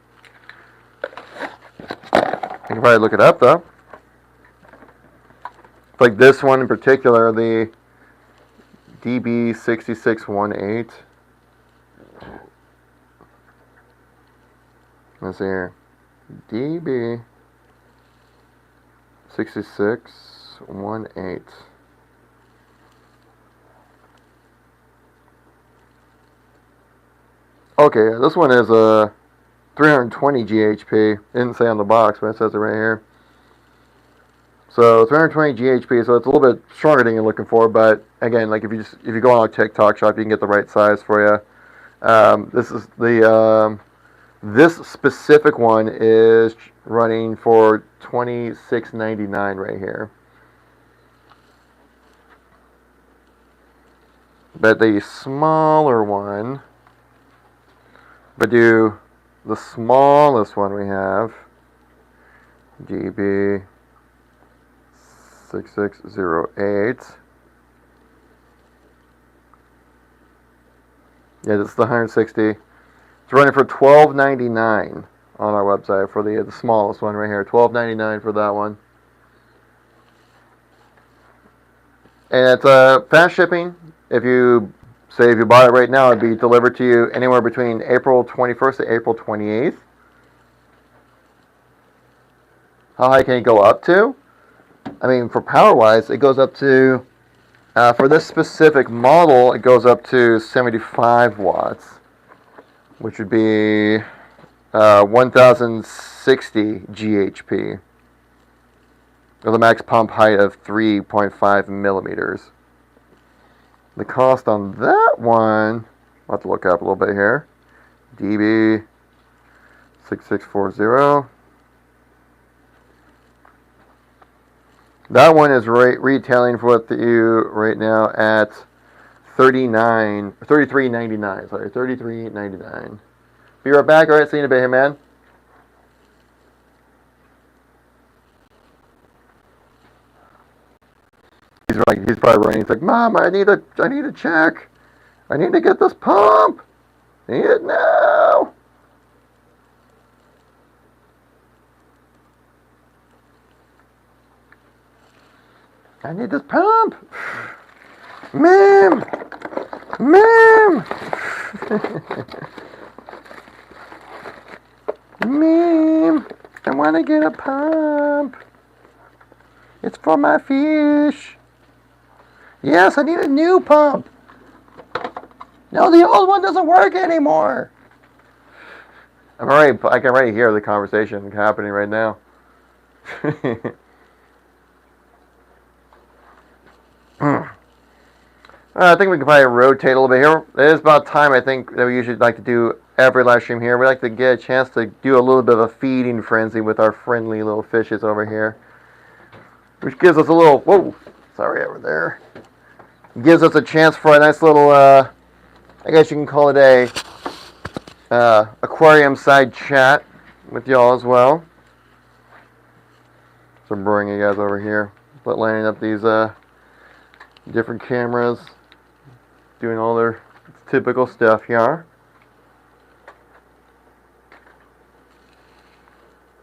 I can probably look it up though. Like this one in particular, the DB6618. Let's see here. DB 6618. Okay, this one is a 320 GHP. It didn't say on the box, but it says it right here. So 320 GHP, so it's a little bit stronger than you're looking for. But again, like if you go on a TikTok shop, you can get the right size for you. This is the this specific one is running for $26.99 right here. But the smaller one, but do the smallest one we have, GB 6608. Yeah, this is the 160. It's running for $12.99 on our website for the smallest one right here. $12.99 for that one. And it's fast shipping. If you bought it right now, it'd be delivered to you anywhere between April 21st to April 28th. How high can it go up to? I mean, for power-wise, it goes up to, for this specific model, it goes up to 75 watts, which would be 1060 GHP, with a max pump height of 3.5 millimeters. The cost on that one, I'll have to look up a little bit here. DB 6640. That one is retailing for you right now at $33.99. Sorry, $33.99. Be right back. All right, see you in a bit here, man. He's probably running. He's like, Mom, I need a check. I need to get this pump. I need it now. I need this pump. Ma'am. Ma'am. Ma'am. I want to get a pump. It's for my fish. Yes, I need a new pump. No, the old one doesn't work anymore. I can already hear the conversation happening right now. I think we can probably rotate a little bit here. It is about time, I think, that we usually like to do every live stream here. We like to get a chance to do a little bit of a feeding frenzy with our friendly little fishes over here, which gives us a little, whoa, sorry, over there. Gives us a chance for a nice little, I guess you can call it a aquarium side chat with y'all as well. So I'm bringing you guys over here, but lining up these different cameras, doing all their typical stuff here.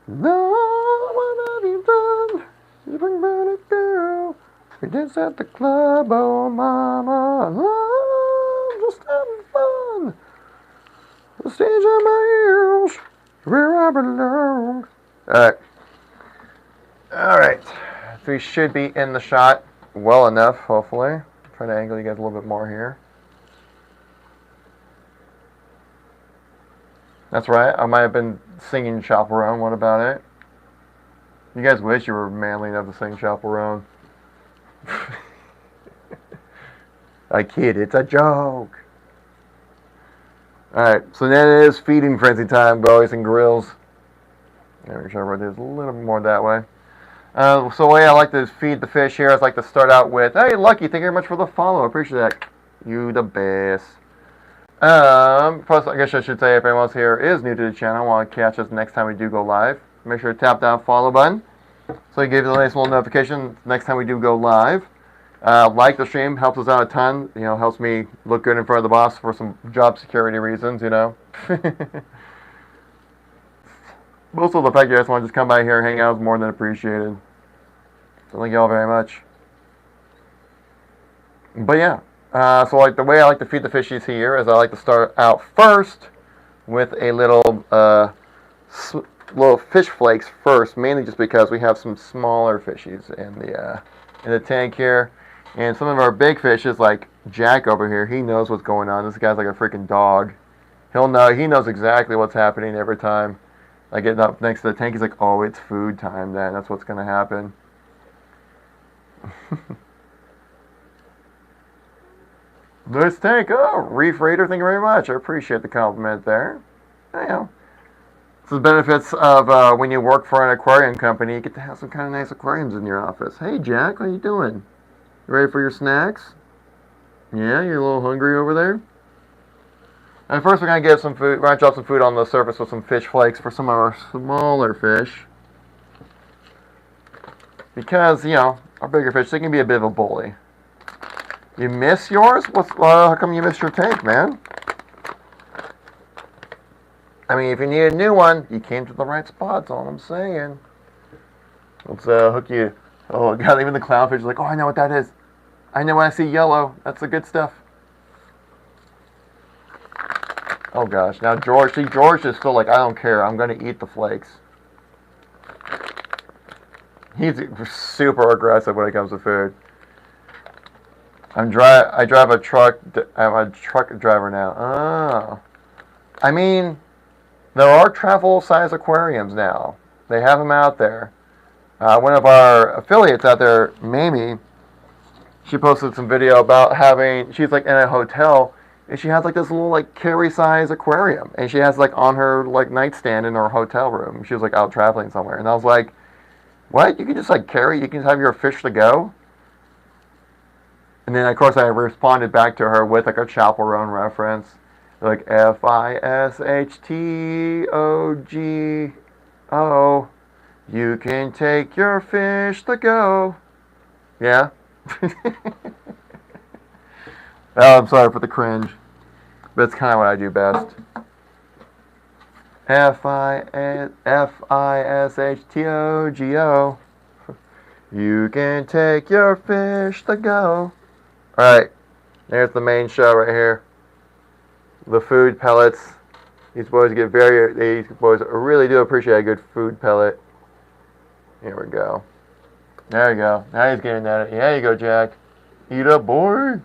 No, what have you done? You bring back a girl. We dance at the club, oh mama. I'm just having fun. The stage of my ears, where I belong. Alright. So we should be in the shot well enough, hopefully. Try to angle you guys a little bit more here. That's right, I might have been singing Chaperone. What about it? You guys wish you were manly enough to sing Chaperone. I kid, it's a joke. Alright, so then it is feeding frenzy time, boys and grills. Make sure I wrote this a little bit more that way. So the way I like to feed the fish here is I like to start out with, hey, Lucky, thank you very much for the follow. I appreciate that. You the best. Plus, I guess I should say, if anyone else here is new to the channel, want to catch us next time we do go live, make sure to tap that follow button so you give you a nice little notification next time we do go live. Like the stream, helps us out a ton. You know, helps me look good in front of the boss for some job security reasons, you know. Also, the fact you guys want to just come by here and hang out is more than appreciated. So thank you all very much. But yeah, so like the way I like to feed the fishies here is I like to start out first with a little little fish flakes first, mainly just because we have some smaller fishies in the tank here, and some of our big fishes like Jack over here. He knows what's going on. This guy's like a freaking dog. He'll know. He knows exactly what's happening every time I get up next to the tank. He's like, "Oh, it's food time. Then that's what's gonna happen." Nice tank. Oh, Reef Raider, thank you very much. I appreciate the compliment there. You know, it's the benefits of when you work for an aquarium company. You get to have some kind of nice aquariums in your office. Hey, Jack, how you doing? You ready for your snacks? Yeah, you're a little hungry over there? And first we're going to get some food. We're going to drop some food on the surface with some fish flakes for some of our smaller fish. Because, you know, our bigger fish, they can be a bit of a bully. You miss yours? How come you missed your tank, man? I mean, if you need a new one, you came to the right spot, that's all I'm saying. Let's hook you. Oh, God, even the clownfish is like, oh, I know what that is. I know when I see yellow. That's the good stuff. Oh, gosh. Now, George is still like, I don't care. I'm going to eat the flakes. He's super aggressive when it comes to food. I drive a truck. I'm a truck driver now. Oh. I mean, there are travel-size aquariums now. They have them out there. One of our affiliates out there, Mamie, she posted some video about she's like in a hotel, and she has like this little like carry-size aquarium, and she has like on her like nightstand in her hotel room. She was like out traveling somewhere, and I was like, what? You can just like you can have your fish to go? And then of course I responded back to her with like a chaperone reference, like FISHTOGO. You can take your fish to go. Yeah. Oh, I'm sorry for the cringe, but it's kind of what I do best. FISHTOGO. You can take your fish to go. Alright, there's the main show right here. The food pellets. These boys really do appreciate a good food pellet. Here we go. There you go. Now he's getting at it. There you go, Jack. Eat up, boy.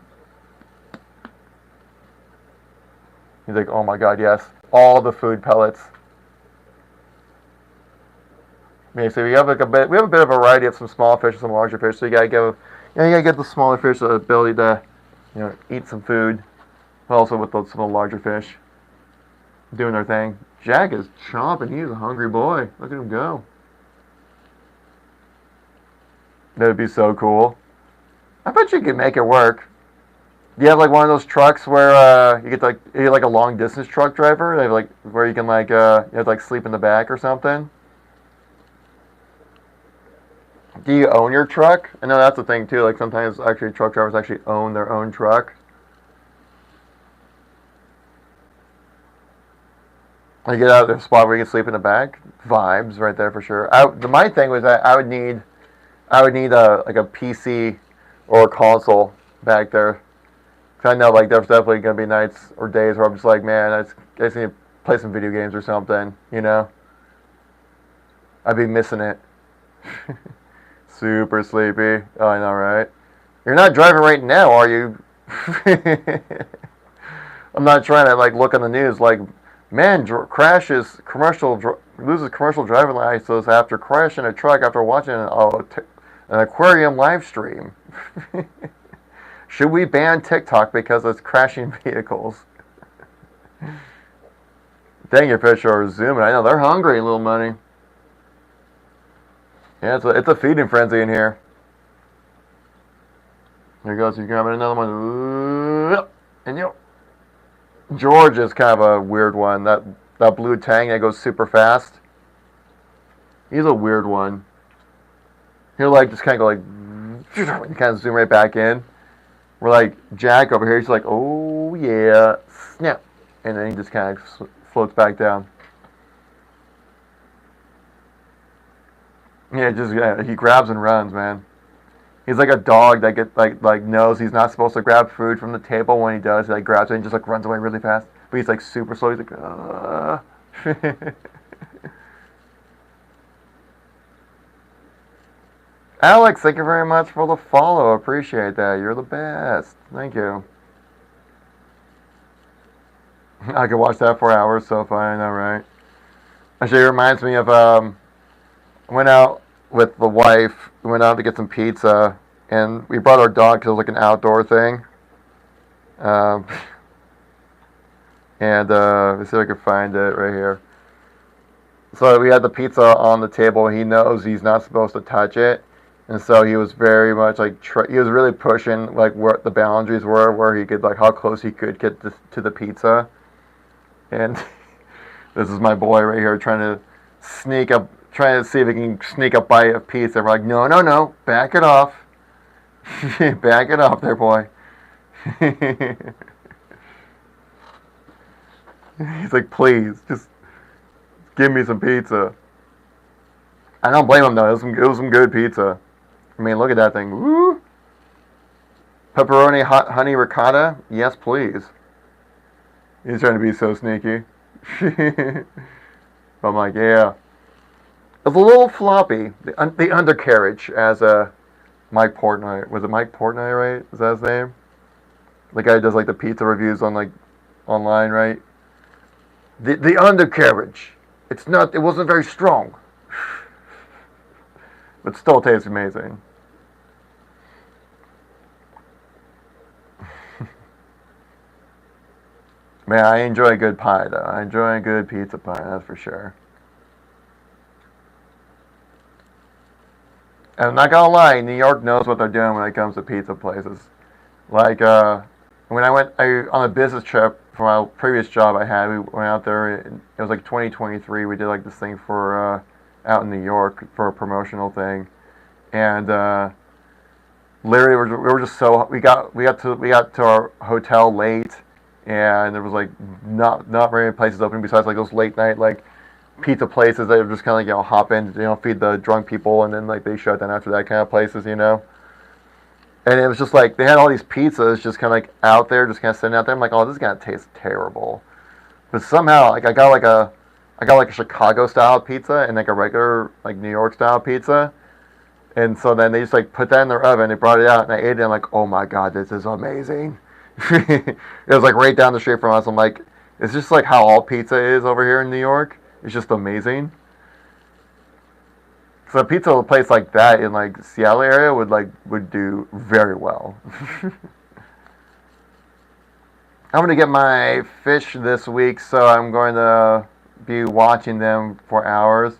He's like, oh my God, yes. All the food pellets. Okay, so we have a bit of a variety of some small fish and some larger fish. So you gotta give the smaller fish the ability to, eat some food, but also with some of the larger fish doing their thing. Jack is chomping. He's a hungry boy. Look at him go. That'd be so cool. I bet you could make it work. Do you have like one of those trucks where you're like a long distance truck driver? They have like where you can you have to like sleep in the back or something. Do you own your truck? I know that's the thing too. Like sometimes actually truck drivers actually own their own truck. You get out of the spot where you can sleep in the back. Vibes right there for sure. My thing was that I would need a PC or a console back there. Cause I know like there's definitely gonna be nights or days where I'm just like, man, I just need to play some video games or something. I'd be missing it. Super sleepy. Oh, I know, right? You're not driving right now, are you? I'm not trying to like look on the news like, man, loses commercial driving license after crashing a truck after watching an aquarium live stream. Should we ban TikTok because it's crashing vehicles? Dang, your fish are zooming. I know they're hungry, little money. Yeah, it's a feeding frenzy in here. There goes. You grabbing another one. And George is kind of a weird one. That blue tang that goes super fast. He's a weird one. He'll like just kind of go like, kind of zoom right back in. We're like Jack over here. He's like, oh yeah, snap, and then he just kind of floats back down. Yeah, he grabs and runs, man. He's like a dog that gets like knows he's not supposed to grab food from the table. When he does, he like grabs it and just like runs away really fast. But he's like super slow. He's like, Alex, thank you very much for the follow. Appreciate that. You're the best. Thank you. I could watch that for hours. So fun. I know, right? Actually, it reminds me of went out with the wife. We went out to get some pizza, and we brought our dog because it was like an outdoor thing. Um, and let's see if I can find it right here. So we had the pizza on the table. He knows he's not supposed to touch it, and so he was very much like he was really pushing like what the boundaries were, where he could like how close he could get to the pizza. And this is my boy right here trying to sneak up, trying to see if he can sneak a bite of pizza. We're like, no, no, no, back it off, back it off, there, boy. He's like, please, just give me some pizza. I don't blame him though. It was some good pizza. I mean, look at that thing. Woo! Pepperoni, hot honey ricotta. Yes, please. He's trying to be so sneaky. I'm like, yeah. It's a little floppy. The undercarriage, as Mike Portnoy. Was it Mike Portnoy, right? Is that his name? The guy who does like the pizza reviews on like online, right? The undercarriage. It wasn't very strong. But still tastes amazing. Man, I enjoy a good pie though. I enjoy a good pizza pie, that's for sure. And I'm not gonna lie, New York knows what they're doing when it comes to pizza places. Like when on a business trip for my previous job I had, we went out there. It was like 2023. We did like this thing for out in New York for a promotional thing, and literally we were just so we got to our hotel late, and there was like not very many places open besides like those late night like pizza places that are just kind of like hop in, feed the drunk people, and then like they shut down after that kind of places. And it was just like they had all these pizzas just kind of like out there, just kind of sitting out there. I'm like, oh, this is gonna taste terrible. But somehow, like I got like a Chicago style pizza and like a regular like New York style pizza. And so then they just like put that in their oven. They brought it out and I ate it. I'm like, oh my god, this is amazing. It was like right down the street from us. I'm like, it's just like how all pizza is over here in New York. It's just amazing. So a pizza place like that in like Seattle area would do very well. I'm gonna get my fish this week, so I'm going to be watching them for hours.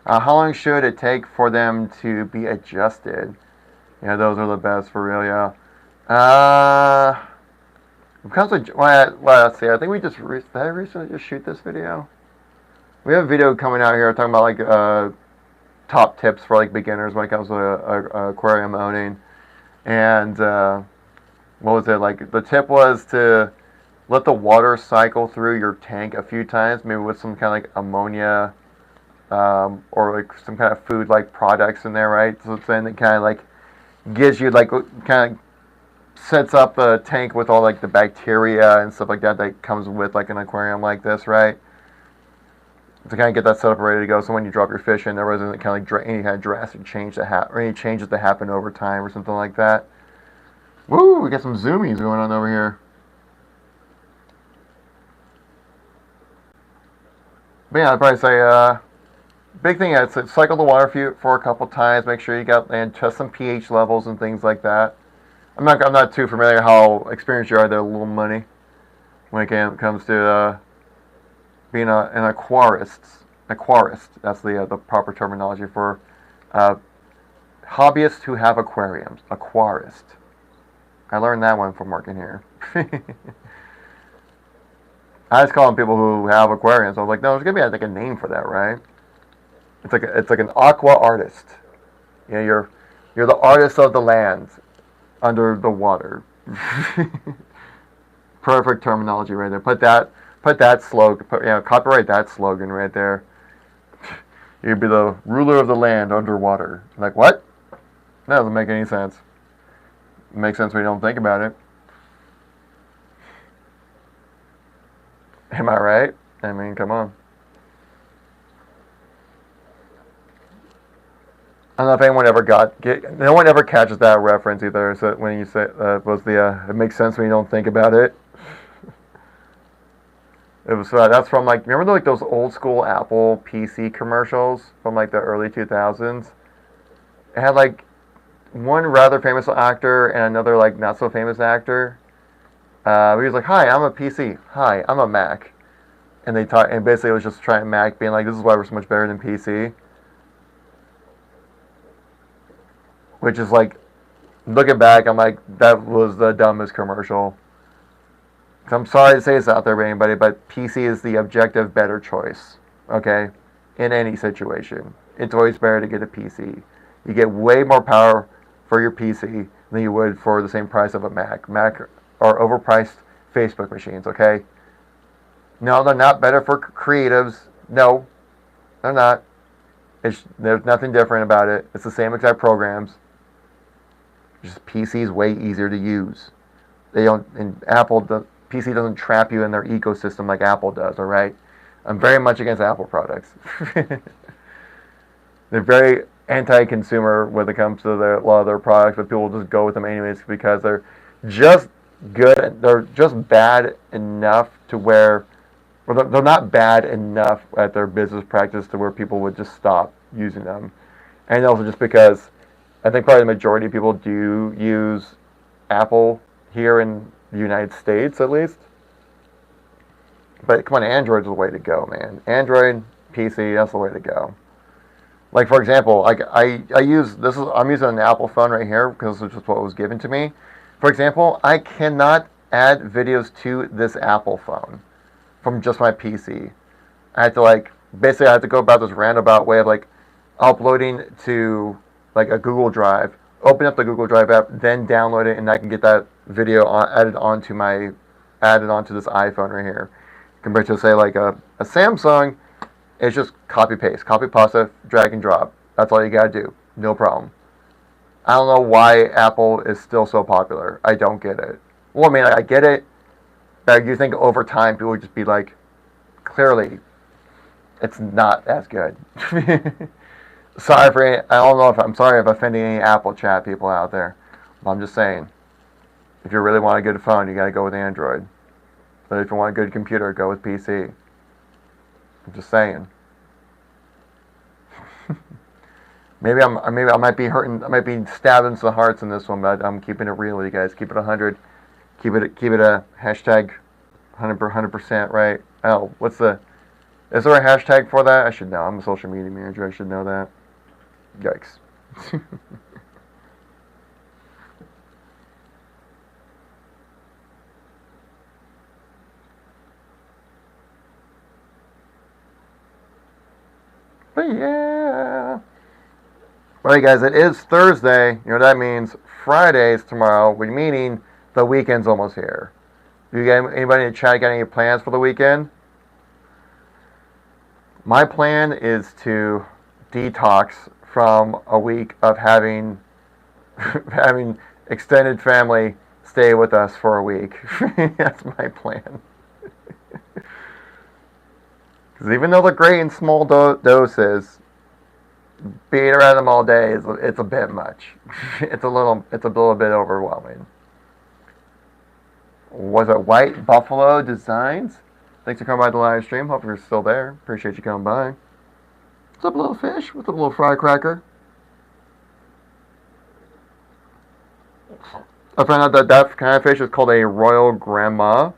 How long should it take for them to be adjusted? Yeah, those are the best for real. Yeah. When it comes to let's see. I think did I recently just shoot this video? We have a video coming out here talking about like top tips for like beginners when it comes to aquarium owning. And what was it like? The tip was to let the water cycle through your tank a few times, maybe with some kind of like ammonia or like some kind of food like products in there, right? So then it kind of like gives you like kind of sets up the tank with all like the bacteria and stuff like that that comes with like an aquarium like this, right? To kind of get that set up ready to go. So when you drop your fish in, there wasn't kind of like any kind of drastic change or any changes that happen over time or something like that. Woo! We got some zoomies going on over here. But yeah, I'd probably say big thing is cycle the water for a couple times. Make sure you got and test some pH levels and things like that. I'm not too familiar how experienced you are there, little money, when it comes to being an aquarist. Aquarist, that's the proper terminology for hobbyists who have aquariums. Aquarist. I learned that one from working here. I just call them people who have aquariums. I was like, no, there's gonna be like a name for that, right? It's like an aqua artist. You're the artist of the land under the water. Perfect terminology right there. Put that slogan. Copyright that slogan right there. You'd be the ruler of the land underwater. Like what? That doesn't make any sense. It makes sense when you don't think about it. Am I right? I mean, come on. I don't know if anyone ever no one ever catches that reference either. So when you say it makes sense when you don't think about it. It was that's from like, remember like those old school Apple PC commercials from like the early 2000s. It had like one rather famous actor and another like not so famous actor. He was like, "Hi, I'm a PC. Hi, I'm a Mac." And they talk, and basically it was just trying Mac being like, "This is why we're so much better than PC." Which is like, looking back, I'm like, that was the dumbest commercial. I'm sorry to say this out there to anybody, but PC is the objective better choice. Okay, in any situation, it's always better to get a PC. You get way more power for your PC than you would for the same price of a Mac. Mac are overpriced Facebook machines. Okay. No, they're not better for creatives. No, they're not. There's nothing different about it. It's the same exact programs. Just PC is way easier to use. They don't. And Apple, the PC doesn't trap you in their ecosystem like Apple does. All right. I'm very much against Apple products. They're very anti-consumer when it comes to a lot of their products, but people just go with them anyways because they're just good. They're just bad enough to where, well, they're not bad enough at their business practice to where people would just stop using them. And also just because I think probably the majority of people do use Apple here in the United States at least. But come on, Android's the way to go, man. Android, PC, that's the way to go. Like for example, like I'm using an Apple phone right here because it's just what was given to me. For example, I cannot add videos to this Apple phone from just my PC. I have to basically I have to go about this roundabout way of like uploading to like a Google Drive, open up the Google Drive app, then download it, and I can get that video added onto this iPhone right here. Compared to say like a Samsung, it's just copy paste, copy pasta, drag and drop. That's all you gotta do. No problem. I don't know why Apple is still so popular. I don't get it. Well, I mean, I get it. But you think over time people would just be like, clearly, it's not as good. I'm sorry if offending any Apple chat people out there. But I'm just saying, if you really want a good phone, you gotta go with Android. But if you want a good computer, go with PC. I'm just saying. maybe I might be hurting. I might be stabbing some hearts in this one, but I'm keeping it real with you guys. Keep it 100. Keep it a hashtag 100%, right? Oh, is there a hashtag for that? I should know. I'm a social media manager. I should know that. Yikes. But yeah. Alright guys, it is Thursday. You know what that means? Friday's tomorrow, meaning the weekend's almost here. Do you got anybody in the chat got any plans for the weekend? My plan is to detox from a week of having extended family stay with us for a week. That's my plan. Because even though they're great in small doses, being around them all day it's a bit much. It's a little bit overwhelming. Was it White Buffalo Designs? Thanks for coming by the live stream. Hope you're still there. Appreciate you coming by. What's up, little fish? What's up, little firecracker? I found out that kind of fish is called a Royal Grandma.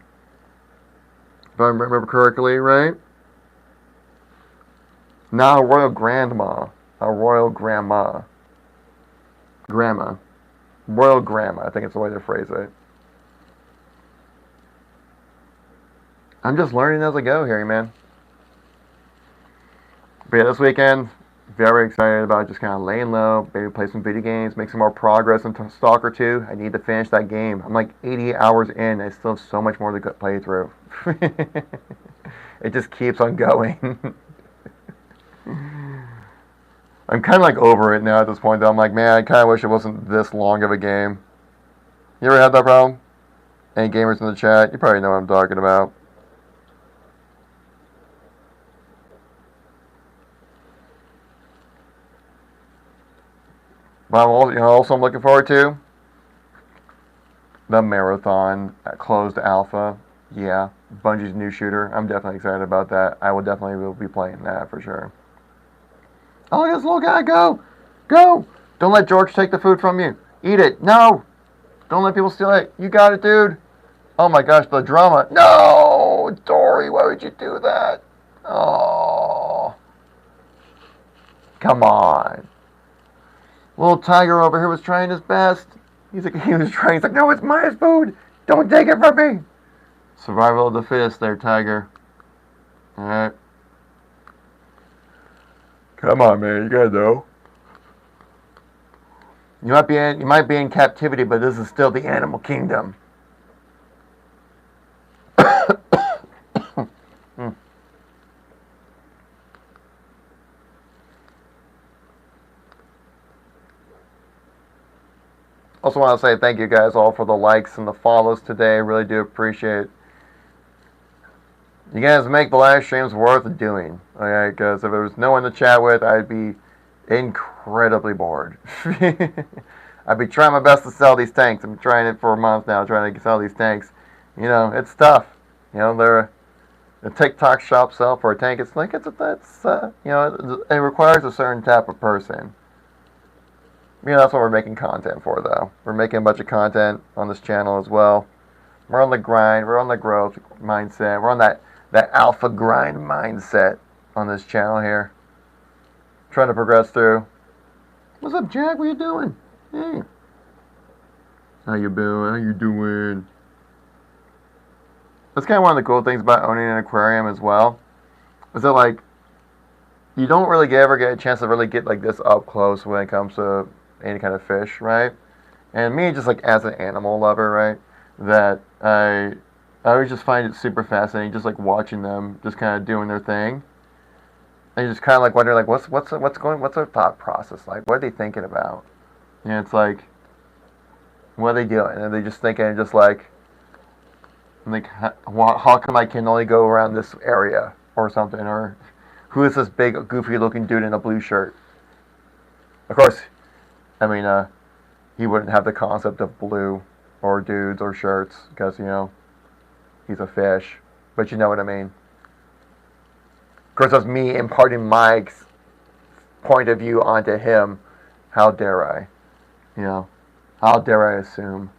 If I remember correctly, right? Not a Royal Grandma. A Royal Grandma. Grandma. Royal Grandma, I think it's the way to phrase it. I'm just learning as I go here, man. But yeah, this weekend, very excited about just kind of laying low, maybe play some video games, make some more progress into Stalker 2. I need to finish that game. I'm like 80 hours in. I still have so much more to play through. It just keeps on going. I'm kind of like over it now at this point, though. I'm like, man, I kind of wish it wasn't this long of a game. You ever had that problem? Any gamers in the chat? You probably know what I'm talking about. But also I'm looking forward to the marathon closed alpha. Yeah, Bungie's new shooter. I'm definitely excited about that. I will definitely be playing that for sure. Oh, look at this little guy. Go! Go! Don't let George take the food from you. Eat it. No! Don't let people steal it. You got it, dude. Oh my gosh, the drama. No! Dory, why would you do that? Oh. Come on. Little tiger over here was trying his best. He's like, no, it's my food. Don't take it from me. Survival of the fittest there, tiger. Alright. Come on, man. You gotta know. You might be in captivity, but this is still the animal kingdom. Also want to say thank you guys all for the likes and the follows today. I really do appreciate it. You guys make the live streams worth doing. Okay, because if there was no one to chat with, I'd be incredibly bored. I'd be trying my best to sell these tanks. I'm trying it for a month now, trying to sell these tanks. You know, it's tough. You know, the TikTok shop sell for a tank. It's like it requires a certain type of person. You know, that's what we're making content for, though. We're making a bunch of content on this channel as well. We're on the grind. We're on the growth mindset. We're on that alpha grind mindset on this channel here. Trying to progress through. What's up, Jack? What you doing? Hey. How you doing? How you doing? That's kind of one of the cool things about owning an aquarium as well. Is that, like, you don't really ever get a chance to really get, like, this up close when it comes to any kind of fish, right? And me, just like as an animal lover, right, that I always just find it super fascinating, just like watching them just kind of doing their thing, and you just kind of like wonder, like, what's their thought process like? What are they thinking about? You know, it's like, what are they doing? And they just thinking, just like how come I can only go around this area or something, or who is this big goofy looking dude in a blue shirt? Of course, I mean, he wouldn't have the concept of blue or dudes or shirts because, you know, he's a fish. But you know what I mean. Of course, that's me imparting my point of view onto him. How dare I? You know, how dare I assume?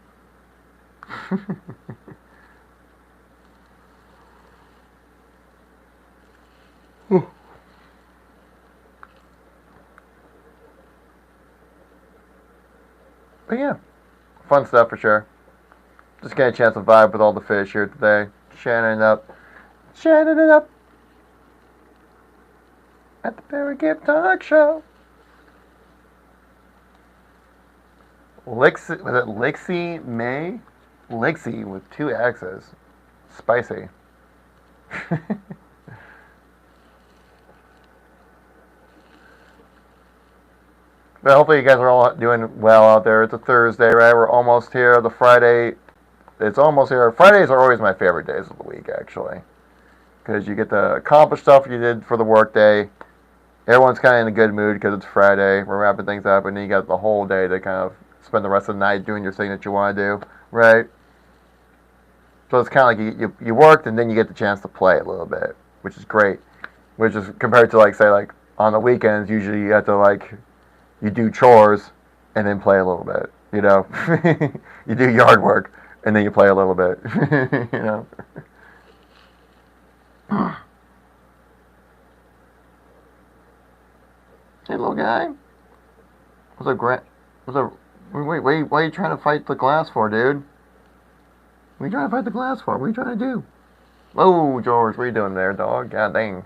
But yeah, fun stuff for sure. Just getting a chance to vibe with all the fish here today. Chatting it up at the Barry Gibb Talk Show. Was it Lixie May? Lixie with 2 X's. Spicy. But hopefully you guys are all doing well out there. It's a Thursday, right? We're almost here. The Friday, it's almost here. Fridays are always my favorite days of the week, actually. Because you get to accomplish stuff you did for the work day. Everyone's kind of in a good mood because it's Friday. We're wrapping things up, and then you got the whole day to kind of spend the rest of the night doing your thing that you want to do, right? So it's kind of like you worked, and then you get the chance to play a little bit, which is great. Which is compared to, like, say, like, on the weekends, usually you have to, like, you do chores and then play a little bit, you know. You do yard work and then you play a little bit, you know. Hey, little guy. What's up, Grant? Wait, why are you trying to fight the glass for, dude? What are you trying to fight the glass for? What are you trying to do? Oh, George, what are you doing there, dog? God dang.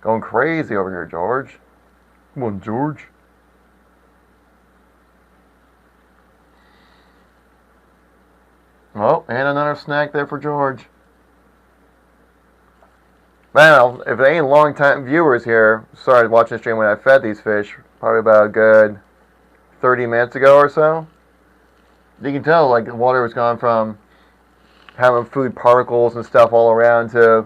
Going crazy over here, George. Come on, George. Oh, and another snack there for George. Well, if any long-time viewers here started watching the stream when I fed these fish, probably about a good 30 minutes ago or so, you can tell, like, the water was gone from having food particles and stuff all around to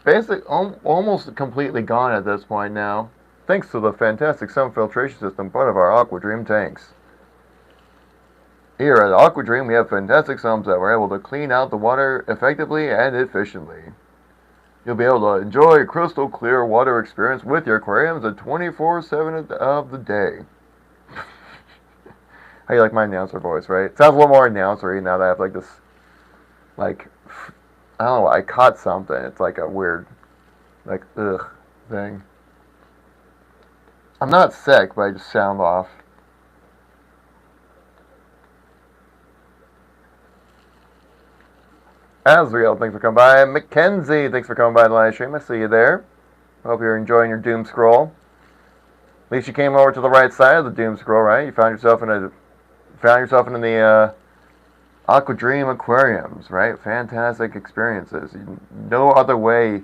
basically almost completely gone at this point now. thanks to the fantastic sun filtration system part of our Aquadream tanks. Here at Aquadream, we have fantastic sumps that we're able to clean out the water effectively and efficiently. You'll be able to enjoy a crystal clear water experience with your aquariums at 24/7 of the day. How you like my announcer voice, right? It sounds a little more announcery now that I have like this, like, I don't know, I caught something. It's like a weird, like, ugh thing. I'm not sick, but I just sound off. Asriel, thanks for coming by. Mackenzie, thanks for coming by the live stream. I see you there. Hope you're enjoying your doom scroll. At least you came over to the right side of the doom scroll, right? You found yourself in the Aquadream aquariums, right? Fantastic experiences. No other way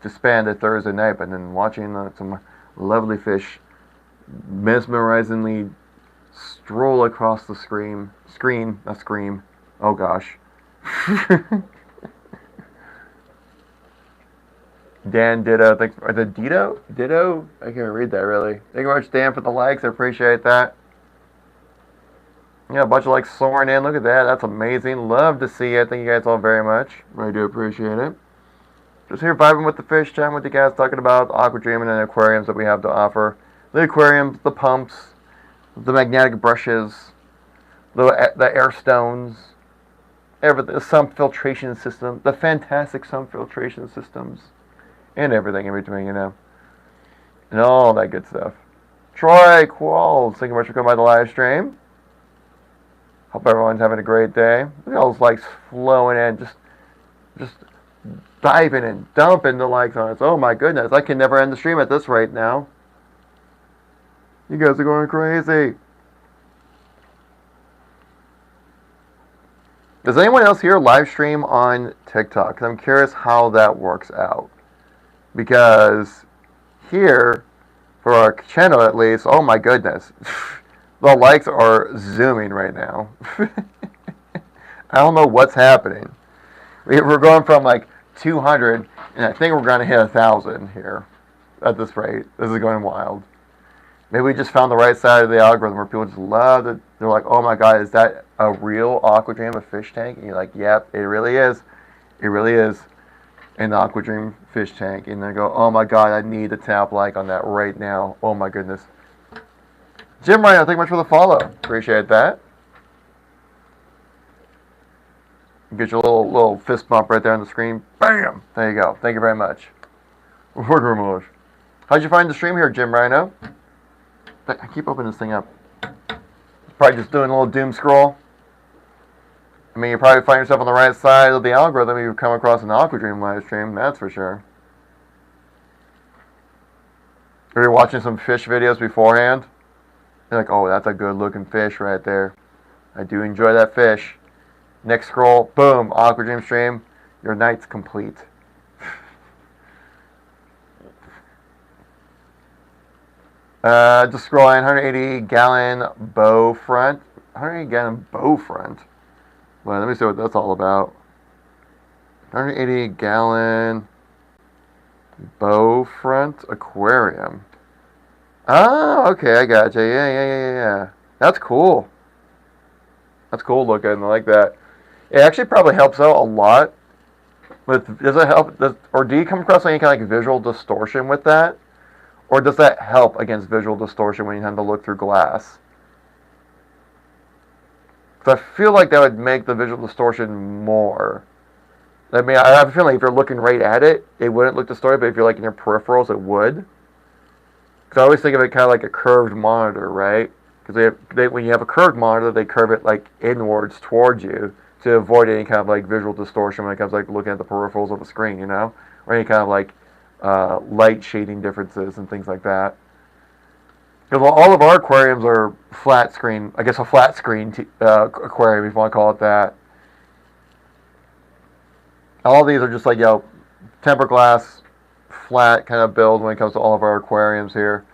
to spend a Thursday night but then watching some lovely fish mesmerizingly stroll across the screen. Oh gosh. Dan Ditto, thanks for the Ditto. I can't read that really. Thank you very much, Dan, for the likes. I appreciate that. Yeah, a bunch of likes soaring in. Look at that. That's amazing. Love to see it. Thank you guys all very much. Really do appreciate it. Just here vibing with the fish, chatting with you guys, talking about Aquadream and the aquariums that we have to offer. The aquariums, the pumps, the magnetic brushes, the air stones, everything, the sump filtration system, the fantastic sump filtration systems, and everything in between, you know, and all that good stuff. Troy Qualls, thank you much for coming by the live stream. Hope everyone's having a great day. Look at all those likes flowing in, just diving and dumping the likes on us. Oh my goodness, I can never end the stream at this rate now. You guys are going crazy. Does anyone else here live stream on TikTok? 'Cause I'm curious how that works out. Because here, for our channel at least, oh my goodness, the likes are zooming right now. I don't know what's happening. We're going from like 200, and I think we're going to hit 1,000 here at this rate. This is going wild. Maybe we just found the right side of the algorithm where people just love it. They're like, oh my god, is that a real Aquadream, a fish tank? And you're like, yep, it really is. It really is an Aquadream fish tank. And they go, oh my god, I need to tap like on that right now. Oh my goodness. Jim Ryan, thank you much for the follow. Appreciate that. Get your little fist bump right there on the screen. Bam! There you go. Thank you very much. How'd you find the stream here, Jim Rhino? I keep opening this thing up. Probably just doing a little doom scroll. I mean, you probably find yourself on the right side of the algorithm if you come across an Aquadream live stream, that's for sure. Or you're watching some fish videos beforehand. You're like, oh, that's a good looking fish right there. I do enjoy that fish. Next scroll, boom, Aquadream stream. Your night's complete. Just scrolling, 180 gallon bow front. 180 gallon bow front. Well, let me see what that's all about. 180 gallon bow front aquarium. Oh, okay, I got you. Yeah. That's cool. That's cool looking. I like that. It actually probably helps out a lot. Does it help? Or do you come across any kind of like visual distortion with that? Or does that help against visual distortion when you have to look through glass? Because I feel like that would make the visual distortion more. I mean, I have a feeling if you're looking right at it, it wouldn't look distorted, but if you're like in your peripherals, it would. Because I always think of it kind of like a curved monitor, right? Because when you have a curved monitor, they curve it like inwards towards you to avoid any kind of like visual distortion when it comes like looking at the peripherals of the screen, you know? Or any kind of like light shading differences and things like that. Because all of our aquariums are flat screen, I guess a flat screen aquarium, if you want to call it that. All of these are just like, tempered glass, flat kind of build when it comes to all of our aquariums here.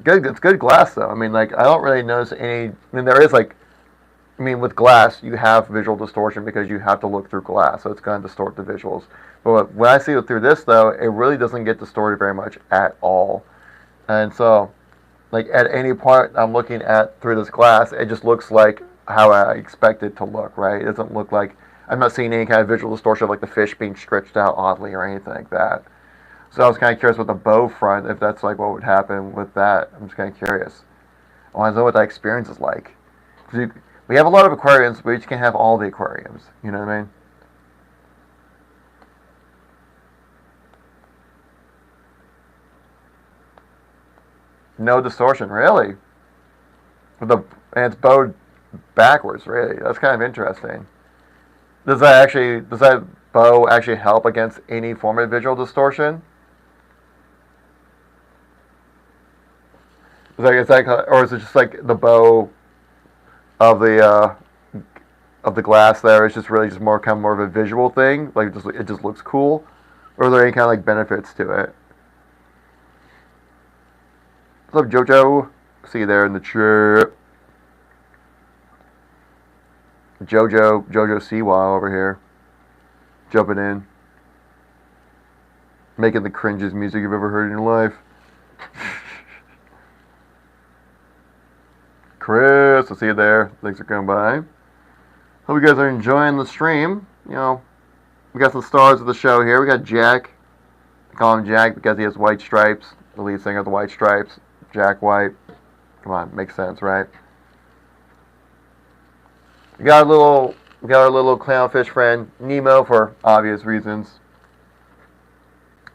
Good, it's good glass though. I mean, like, I don't really notice any, I mean, there is like, with glass, you have visual distortion because you have to look through glass, so it's going to distort the visuals. But when I see it through this, though, it really doesn't get distorted very much at all. And so, like at any point I'm looking at through this glass, it just looks like how I expect it to look, right? It doesn't look like I'm not seeing any kind of visual distortion of like the fish being stretched out oddly or anything like that. So I was kind of curious with the bow front, if that's like what would happen with that. I'm just kind of curious. I want to know what that experience is like. We have a lot of aquariums, but we just can't have all the aquariums. You know what I mean? No distortion, really. And it's bowed backwards, really. That's kind of interesting. Does that bow actually help against any form of visual distortion? Or is it just like the bow of the glass there? It's just really just more kind of more of a visual thing. Like it just looks cool, or are there any kind of like benefits to it? What's up, JoJo? See you there in the chat. JoJo Siwa over here, jumping in, making the cringiest music you've ever heard in your life. Chris, I see you there. Thanks for coming by. Hope you guys are enjoying the stream. You know, we got some stars of the show here. We got Jack. I call him Jack because he has white stripes. The lead singer of the White Stripes, Jack White. Come on, makes sense, right? We got our little clownfish friend Nemo for obvious reasons.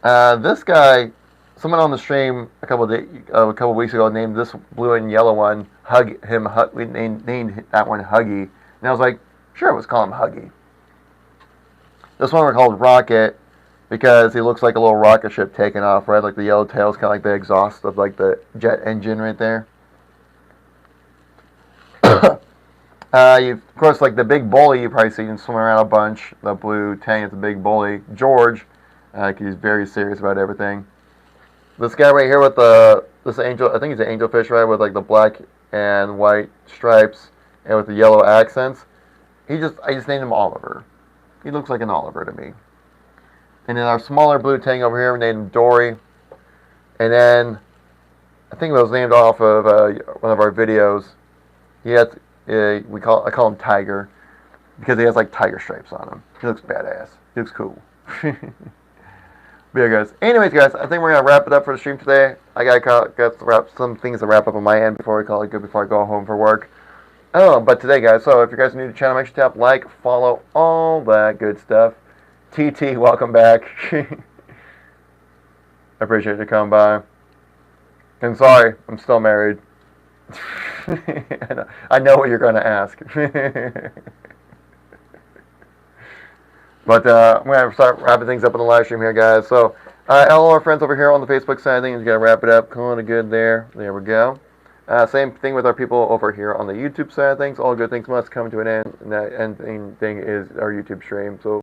This guy, someone on the stream a couple weeks ago named this blue and yellow one we named that one Huggy, and I was like, sure, let's call him Huggy. This one we called Rocket because he looks like a little rocket ship taking off, right? Like the yellow tail's kind of like the exhaust of like the jet engine right there. Of course, like the big bully, you've probably seen swimming around a bunch. The blue tank is the big bully. George, he's very serious about everything. This guy right here with this angel, I think he's an angelfish, right? With like the black and white stripes and with the yellow accents. I just named him Oliver. He looks like an Oliver to me. And then our smaller blue tank over here, we named him Dory. And then I think it was named off of one of our videos. He has I call him Tiger because he has like tiger stripes on him. He looks badass. He looks cool. But yeah, guys. Anyways, guys, I think we're gonna wrap it up for the stream today. I got some things to wrap up on my end before we call it good before I go home for work. Oh, but today, guys. So if you guys are new to the channel, make sure to tap like, follow, all that good stuff. TT, welcome back. I appreciate you coming by. And sorry, I'm still married. I know what you're going to ask. But I'm going to start wrapping things up in the live stream here, guys. So, all our friends over here on the Facebook side of things, going to wrap it up. Calling it good there. There we go. Same thing with our people over here on the YouTube side of things. All good things must come to an end. And that ending thing is our YouTube stream. So